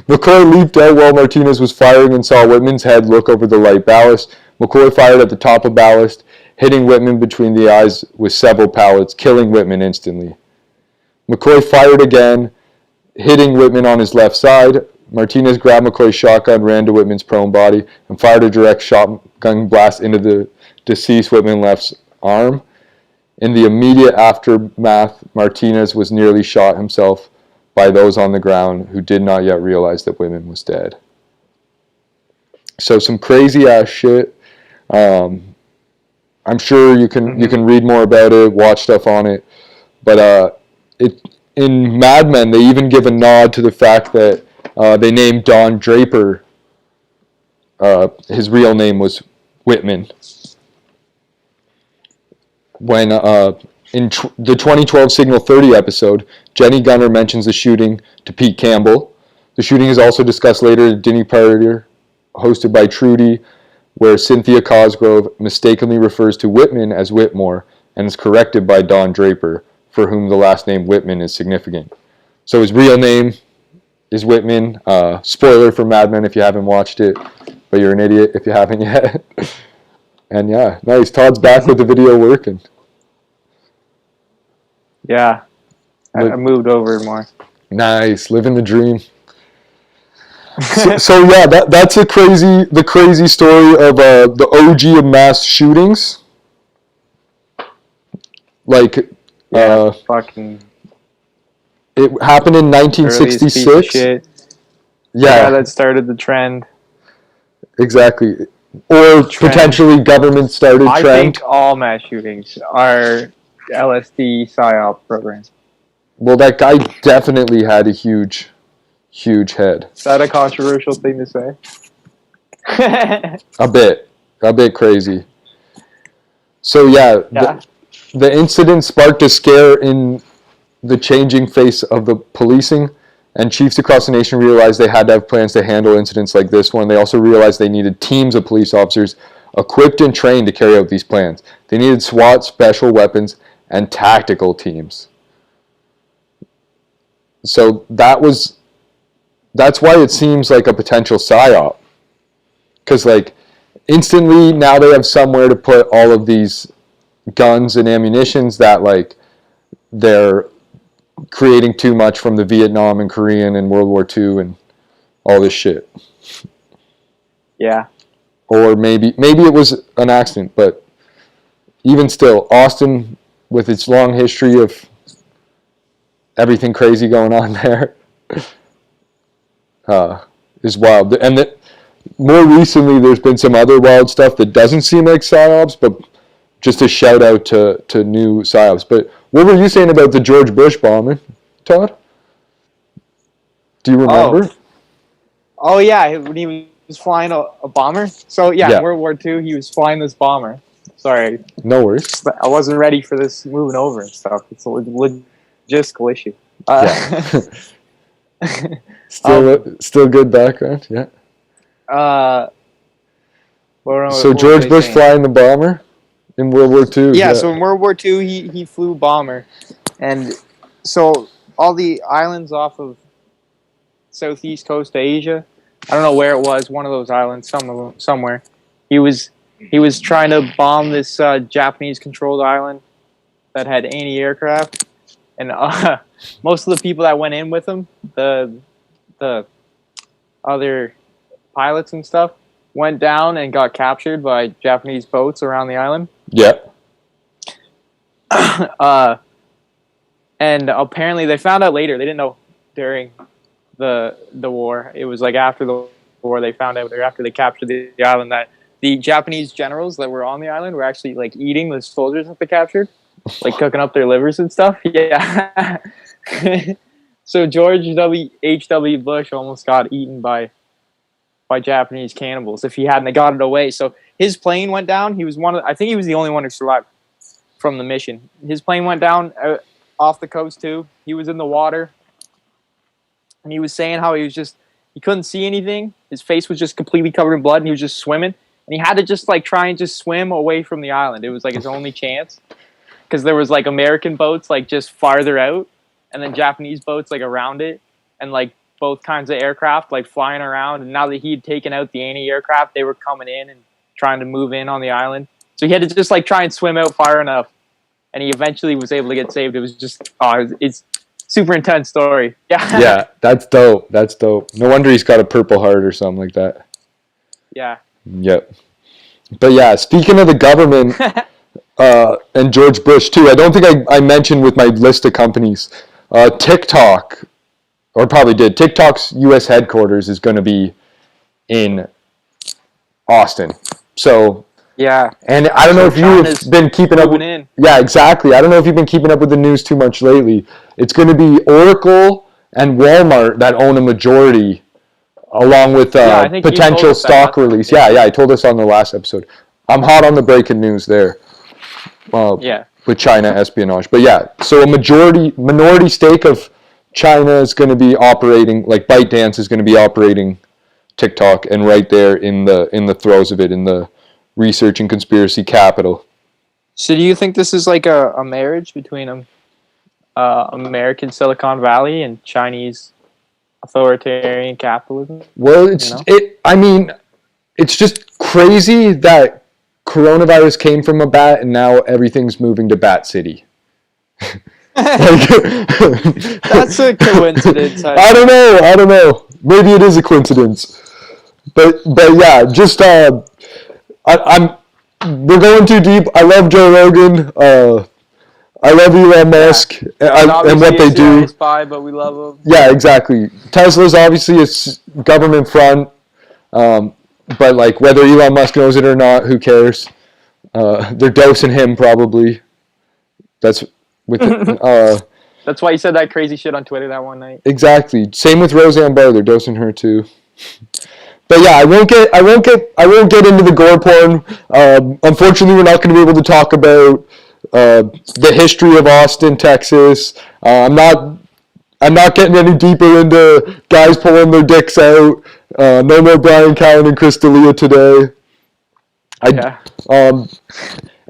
McCoy leaped out while Martinez was firing and saw Whitman's head look over the light ballast. McCoy fired at the top of ballast, hitting Whitman between the eyes with several pellets, killing Whitman instantly. McCoy fired again, hitting Whitman on his left side. Martinez grabbed McCoy's shotgun, ran to Whitman's prone body, and fired a direct shotgun blast into the deceased Whitman's left arm. In the immediate aftermath, Martinez was nearly shot himself by those on the ground who did not yet realize that Whitman was dead. So some crazy ass shit. I'm sure you can read more about it, watch stuff on it, but in Mad Men they even give a nod to the fact that they named Don Draper. His real name was Whitman. When in the 2012 Signal 30 episode, Jenny Gunner mentions the shooting to Pete Campbell. The shooting is also discussed later at a dinner party hosted by Trudy, where Cynthia Cosgrove mistakenly refers to Whitman as Whitmore and is corrected by Don Draper, for whom the last name Whitman is significant. So his real name is Whitman. Spoiler for Mad Men if you haven't watched it, but you're an idiot if you haven't yet. And yeah, nice. Todd's back with the video working. Yeah, I moved over more. Nice, living the dream. So yeah, that's the crazy story of the OG of mass shootings. Like, fucking. It happened in 1966. Yeah, that started the trend. Exactly. Or potentially government started trend. I think all mass shootings are LSD PSYOP programs. Well, that guy definitely had a huge head. Is that a controversial thing to say? A bit crazy. So yeah. The incident sparked a scare in the changing face of the policing, and chiefs across the nation realized they had to have plans to handle incidents like this one. They also realized they needed teams of police officers equipped and trained to carry out these plans. They needed SWAT, special weapons, and tactical teams. So that's why it seems like a potential PSYOP. Because like instantly now they have somewhere to put all of these guns and ammunitions that like they're creating too much from the Vietnam and Korean and World War II and all this shit. Yeah. Or maybe it was an accident, but even still, Austin, with its long history of everything crazy going on there, is wild. And that more recently, there's been some other wild stuff that doesn't seem like PSYOPs, but just a shout out to new PSYOPs. But what were you saying about the George Bush bombing, Todd? Do you remember? Oh yeah, when he flying a bomber. So yeah, Yeah. in World War II, he was flying this bomber. Sorry, No worries. I wasn't ready for this moving over and stuff. It's a logistical issue. Yeah. Still good background. Yeah. So what was George I Bush saying? flying the bomber in World War II. Yeah, so in World War II, he flew bomber, and so all the islands off of southeast coast of Asia, I don't know where it was, one of those islands, somewhere. He was trying to bomb this Japanese controlled island that had anti-aircraft, and most of the people that went in with him, the other pilots and stuff, went down and got captured by Japanese boats around the island. Yeah. And apparently they found out later. They didn't know during the war. It was like after the war they found out, or after they captured the island, that the Japanese generals that were on the island were actually like eating the soldiers that they captured, like cooking up their livers and stuff. Yeah. So George H.W. Bush almost got eaten by Japanese cannibals if he hadn't got it away. So his plane went down. He was I think he was the only one who survived from the mission. His plane went down off the coast too. He was in the water, and he was saying how he couldn't see anything. His face was just completely covered in blood, and he was just swimming. And he had to just like try and just swim away from the island. It was like his only chance, because there was like American boats like just farther out, and then Japanese boats like around it, and like both kinds of aircraft like flying around. And now that he'd taken out the anti-aircraft, they were coming in and trying to move in on the island. So he had to just like try and swim out far enough, and he eventually was able to get saved. It was just it's super intense story. Yeah. Yeah, that's dope. That's dope. No wonder he's got a Purple Heart or something like that. Yeah. Yep. But yeah, speaking of the government and George Bush too, I don't think I mentioned with my list of companies, TikTok, or probably did. TikTok's U.S. headquarters is going to be in Austin. So yeah, and I don't know if you've been keeping up with. Yeah, exactly. I don't know if you've been keeping up with the news too much lately. It's going to be Oracle and Walmart that own a majority, along with potential stock release. Yeah, I told us on the last episode. I'm hot on the breaking news there. With China espionage, but yeah, so a minority stake of China is going to be operating, like ByteDance is going to be operating TikTok, and right there in the throes of it, in the research and conspiracy capital. So do you think this is like a marriage between American Silicon Valley and Chinese authoritarian capitalism? Well, it's just crazy that coronavirus came from a bat and now everything's moving to Bat City. That's a coincidence. I don't know. Maybe it is a coincidence. But yeah, just we're going too deep. I love Joe Rogan. I love Elon Musk and what they do. Spy, but we love him. Yeah, exactly. Tesla's obviously a government front, but like whether Elon Musk knows it or not, who cares? They're dosing him probably. That's with. That's why you said that crazy shit on Twitter that one night. Exactly. Same with Roseanne Barr. They're dosing her too. But yeah, I won't get into the gore porn. Unfortunately, we're not going to be able to talk about the history of Austin, Texas. I'm not getting any deeper into guys pulling their dicks out. No more Brian Callen and Chris D'Elia today.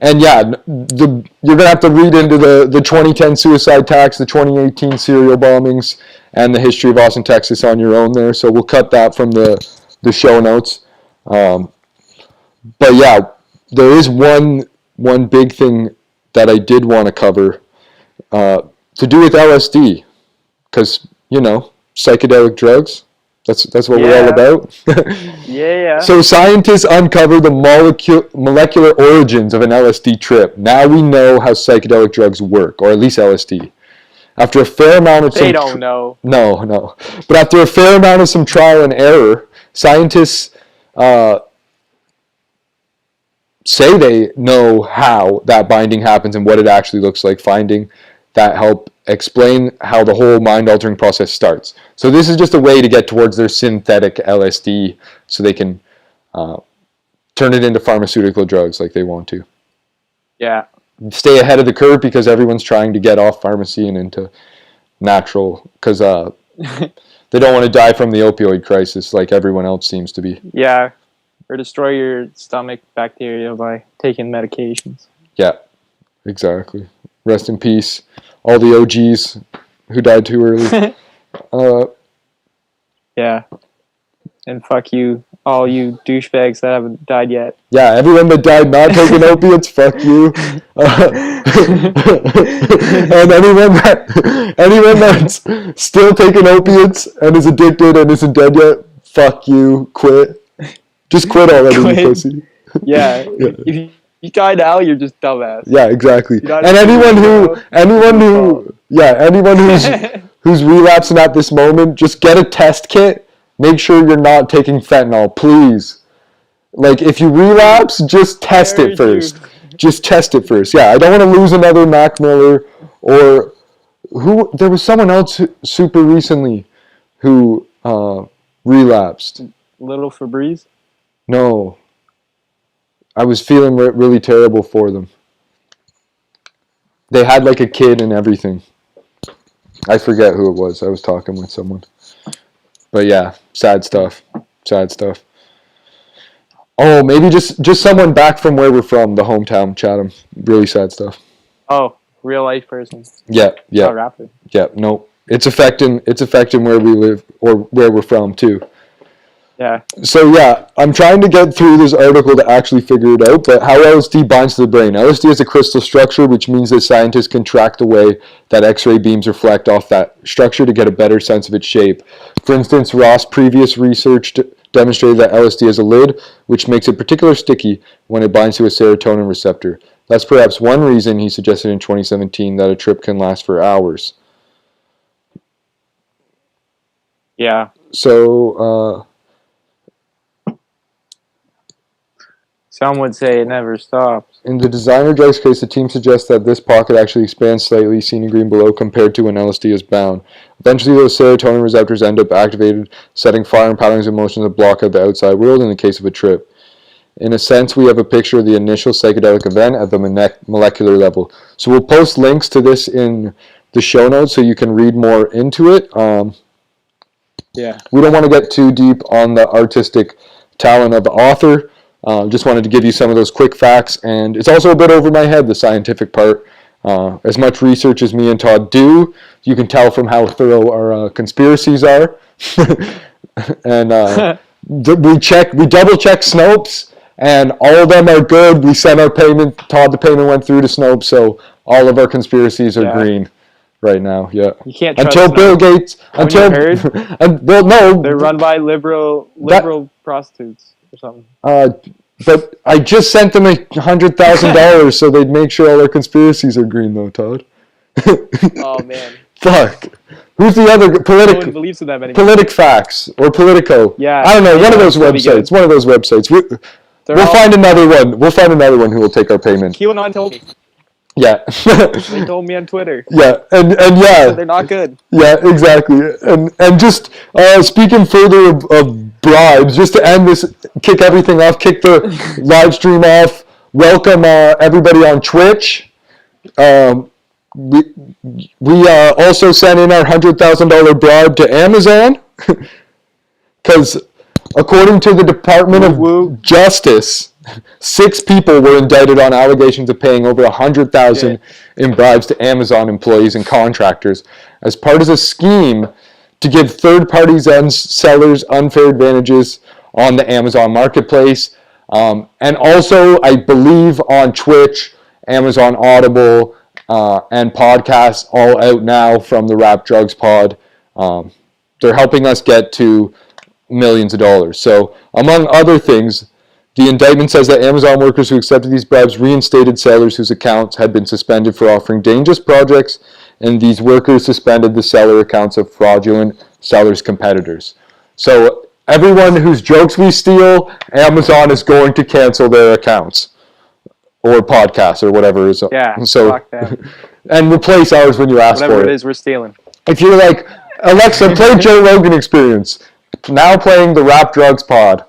And yeah, you're gonna have to read into the 2010 suicide attacks, the 2018 serial bombings, and the history of Austin, Texas on your own there. So we'll cut that from the show notes. But yeah, there is one big thing that I did want to cover to do with LSD, because psychedelic drugs. That's what we're all about. Yeah. So scientists uncovered the molecular origins of an LSD trip. Now we know how psychedelic drugs work, or at least LSD. After a fair amount of they don't know. No. But after a fair amount of some trial and error, scientists say they know how that binding happens and what it actually looks like, finding that help explain how the whole mind-altering process starts. So this is just a way to get towards their synthetic LSD so they can turn it into pharmaceutical drugs like they want to. Yeah. Stay ahead of the curve because everyone's trying to get off pharmacy and into natural because they don't want to die from the opioid crisis like everyone else seems to be. Yeah. Or destroy your stomach bacteria by taking medications. Yeah, exactly. Rest in peace, all the OGs who died too early. Yeah. And fuck you, all you douchebags that haven't died yet. Yeah, everyone that died not taking opiates, fuck you. And anyone that's still taking opiates and is addicted and isn't dead yet, fuck you. Quit. Just quit already, you pussy. Yeah. If you die now, you're just dumbass. Yeah, exactly. And anyone who's relapsing at this moment, just get a test kit. Make sure you're not taking fentanyl, please. Like, if you relapse, just test it first. Just test it first. Yeah, I don't want to lose another Mac Miller or who. There was someone else super recently who relapsed. Little Febreze? No. I was feeling really terrible for them. They had like a kid and everything. I forget who it was. I was talking with someone. But yeah, sad stuff. Sad stuff. Oh, maybe just someone back from where we're from, the hometown, Chatham. Really sad stuff. Oh, real life person. Yeah. Oh, rapid. Yeah, no. It's affecting where we live or where we're from too. Yeah. So yeah, I'm trying to get through this article to actually figure it out, but how LSD binds to the brain. LSD is a crystal structure, which means that scientists can track the way that X-ray beams reflect off that structure to get a better sense of its shape. For instance, Ross' previous research demonstrated that LSD has a lid, which makes it particularly sticky when it binds to a serotonin receptor. That's perhaps one reason he suggested in 2017 that a trip can last for hours. Yeah. So, some would say it never stops. in the designer drugs case, the team suggests that this pocket actually expands slightly, seen in green below, compared to when LSD is bound. Eventually, those serotonin receptors end up activated, setting firing patterns of motion that block out the outside world in the case of a trip. In a sense, we have a picture of the initial psychedelic event at the molecular level. So we'll post links to this in the show notes so you can read more into it. Yeah. We don't want to get too deep on the artistic talent of the author. Just wanted to give you some of those quick facts, and it's also a bit over my head, the scientific part. As much research as me and Todd do, you can tell from how thorough our conspiracies are. And we double check Snopes, and all of them are good. We sent our payment. Todd, the payment went through to Snopes, so all of our conspiracies are green right now. Yeah. You can't trust until Bill Gates. Until well, no, they're run by liberal prostitutes or something. But I just sent them $100,000 so they'd make sure all our conspiracies are green, though, Todd. Oh man. Fuck. Who's the other No one believes in them anymore. PolitiFacts or Politico? Yeah. I don't know. One of those websites. One of those websites. We'll find another one. We'll find another one who will take our payment. QAnon told me. Yeah. They told me on Twitter. Yeah, and yeah. They're not good. Yeah, exactly. And just speaking further of bribes, just to end this, kick everything off, kick the live stream off, welcome everybody on Twitch. We also sent in our $100,000 bribe to Amazon because according to the Department of Justice, 6 people were indicted on allegations of paying over $100,000 in bribes to Amazon employees and contractors as part of a scheme to give third parties and sellers unfair advantages on the Amazon marketplace. And also, I believe on Twitch, Amazon Audible, and podcasts all out now from the therapdrugspod. They're helping us get to millions of dollars. So, among other things, the indictment says that Amazon workers who accepted these bribes reinstated sellers whose accounts had been suspended for offering dangerous projects, and these workers suspended the seller accounts of fraudulent sellers' competitors. So everyone whose jokes we steal, Amazon is going to cancel their accounts or podcasts or whatever is. Yeah, so fuck that. and replace ours when you ask Whatever for it it. is we're stealing. If you're like, Alexa, play Joe Rogan Experience. Now playing the Rap Drugs Pod.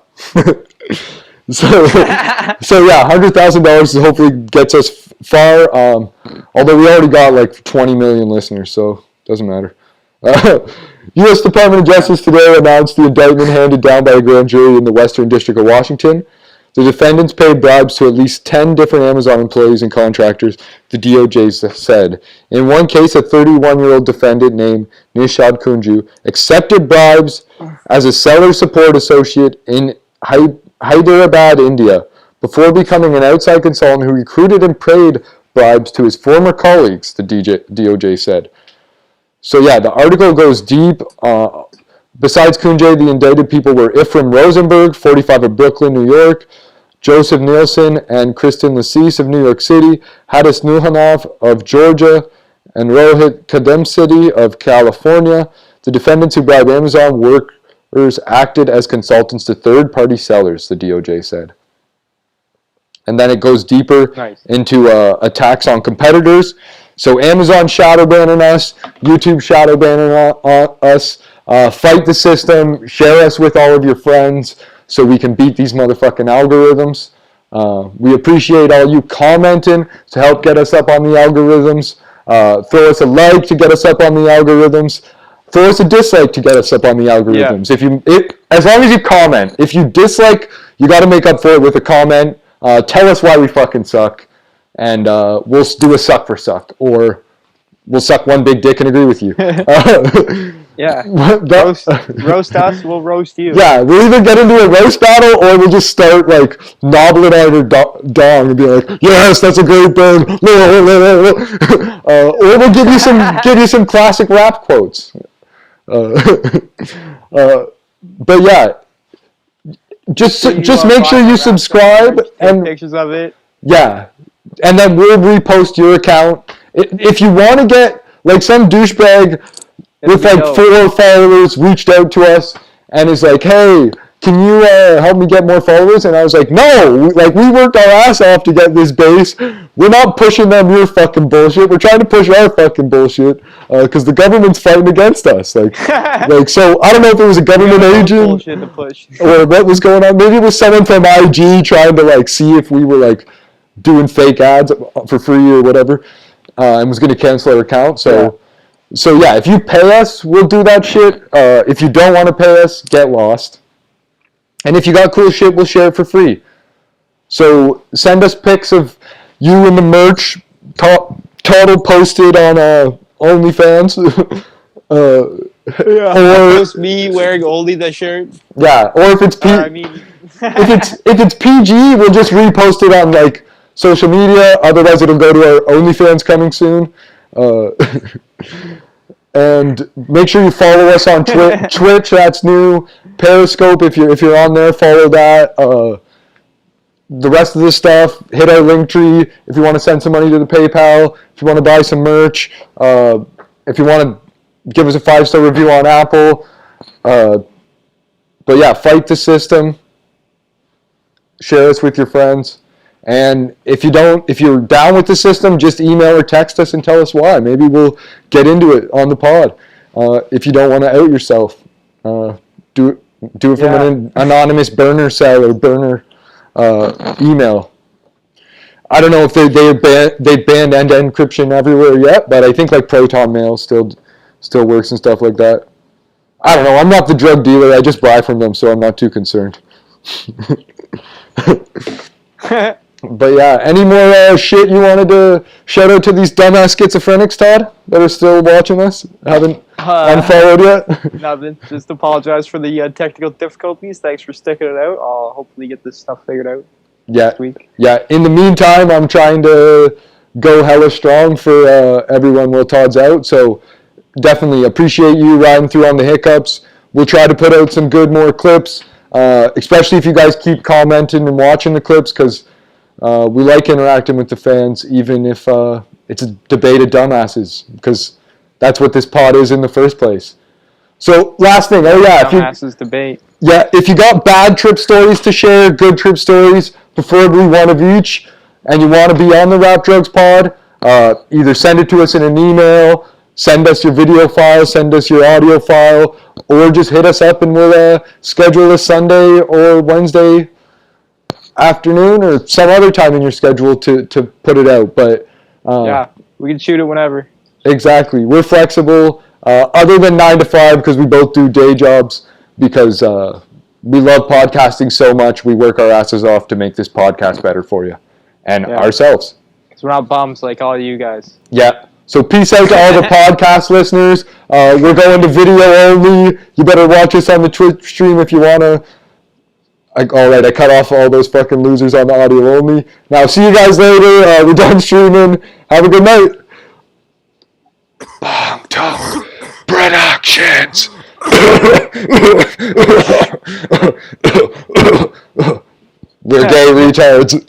So yeah, $100,000 hopefully gets us far. Although we already got like 20 million listeners, so doesn't matter. U.S. Department of Justice today announced the indictment handed down by a grand jury in the Western District of Washington. The defendants paid bribes to at least 10 different Amazon employees and contractors, the DOJ said. In one case, a 31-year-old defendant named Nishad Kunju accepted bribes as a seller support associate in Hyderabad, India, before becoming an outside consultant who recruited and paid bribes to his former colleagues, the DOJ said. So yeah, the article goes deep. Besides Kunje, the indicted people were Ephraim Rosenberg, 45 of Brooklyn, New York, Joseph Nielsen and Kristen Lassise of New York City, Hadis Nuhanov of Georgia, and Rohit Kademsidi of California. The defendants who bribed Amazon workers acted as consultants to third-party sellers, the DOJ said. And then it goes deeper into attacks on competitors. So Amazon shadow banning us, YouTube shadow banning us. Fight the system. Share us with all of your friends so we can beat these motherfucking algorithms. We appreciate all you commenting to help get us up on the algorithms. Throw us a like to get us up on the algorithms. Throw us a dislike to get us up on the algorithms. Yeah. As long as you comment. If you dislike, you got to make up for it with a comment. Tell us why we fucking suck, and we'll do a suck for suck, or we'll suck one big dick and agree with you. Yeah, roast us, we'll roast you. Yeah, we'll either get into a roast battle, or we'll just start like knobbling on your dong and be like, "Yes, that's a great burn," or we'll give you some classic rap quotes. But yeah. Just make sure you subscribe and pictures of it. Yeah, and then we'll repost your account. If you want to get like some douchebag with like 4 followers reached out to us and is like, "Hey, can you help me get more followers?" And I was like, "No, we worked our ass off to get this base. We're not pushing them your fucking bullshit. We're trying to push our fucking bullshit because the government's fighting against us." So I don't know if it was a government agent to push. or what was going on. Maybe it was someone from IG trying to see if we were doing fake ads for free or whatever, and was going to cancel our account. So yeah, if you pay us, we'll do that shit. If you don't want to pay us, get lost. And if you got cool shit, we'll share it for free. So send us pics of you in the merch, total posted on OnlyFans. Or just me wearing only the shirt. Yeah, or if it's if it's PG, we'll just repost it on social media. Otherwise, it'll go to our OnlyFans coming soon. And make sure you follow us on Twitch. That's new. Periscope, if you're on there, follow that. The rest of the stuff, hit our link tree if you want to send some money to the PayPal. If you want to buy some merch. If you want to give us a 5-star review on Apple. But yeah, fight the system. Share us with your friends. And if you're down with the system, just email or text us and tell us why. Maybe we'll get into it on the pod. If you don't want to out yourself, do it from an anonymous burner cell or burner email. I don't know if they banned end-to-end encryption everywhere yet, but I think Proton Mail still works and stuff like that. I don't know. I'm not the drug dealer. I just buy from them, so I'm not too concerned. But yeah, any more shit you wanted to shout out to these dumbass schizophrenics, Todd, that are still watching us? Haven't unfollowed yet? Nothing. Just apologize for the technical difficulties. Thanks for sticking it out. I'll hopefully get this stuff figured out next week. Yeah. In the meantime, I'm trying to go hella strong for everyone while Todd's out. So definitely appreciate you riding through on the hiccups. We'll try to put out some more clips, especially if you guys keep commenting and watching the clips, because we like interacting with the fans, even if it's a debate of dumbasses, because that's what this pod is in the first place. So last thing, dumbasses debate. Yeah, if you got bad trip stories to share, good trip stories, preferably one of each, and you want to be on the Rap Drugs pod, either send it to us in an email, send us your video file, send us your audio file, or just hit us up and we'll schedule a Sunday or Wednesday afternoon or some other time in your schedule to put it out. But yeah, we can shoot it whenever. Exactly. We're flexible, other than 9 to 5 because we both do day jobs because we love podcasting so much. We work our asses off to make this podcast better for you and ourselves. Because we're not bums like all you guys. Yeah. So peace out to all the podcast listeners. We're going to video only. You better watch us on the Twitch stream if you want to. All right, I cut off all those fucking losers on the audio only. Now, see you guys later. We're done streaming. Have a good night. Bong Tone Productions. We're gay retards.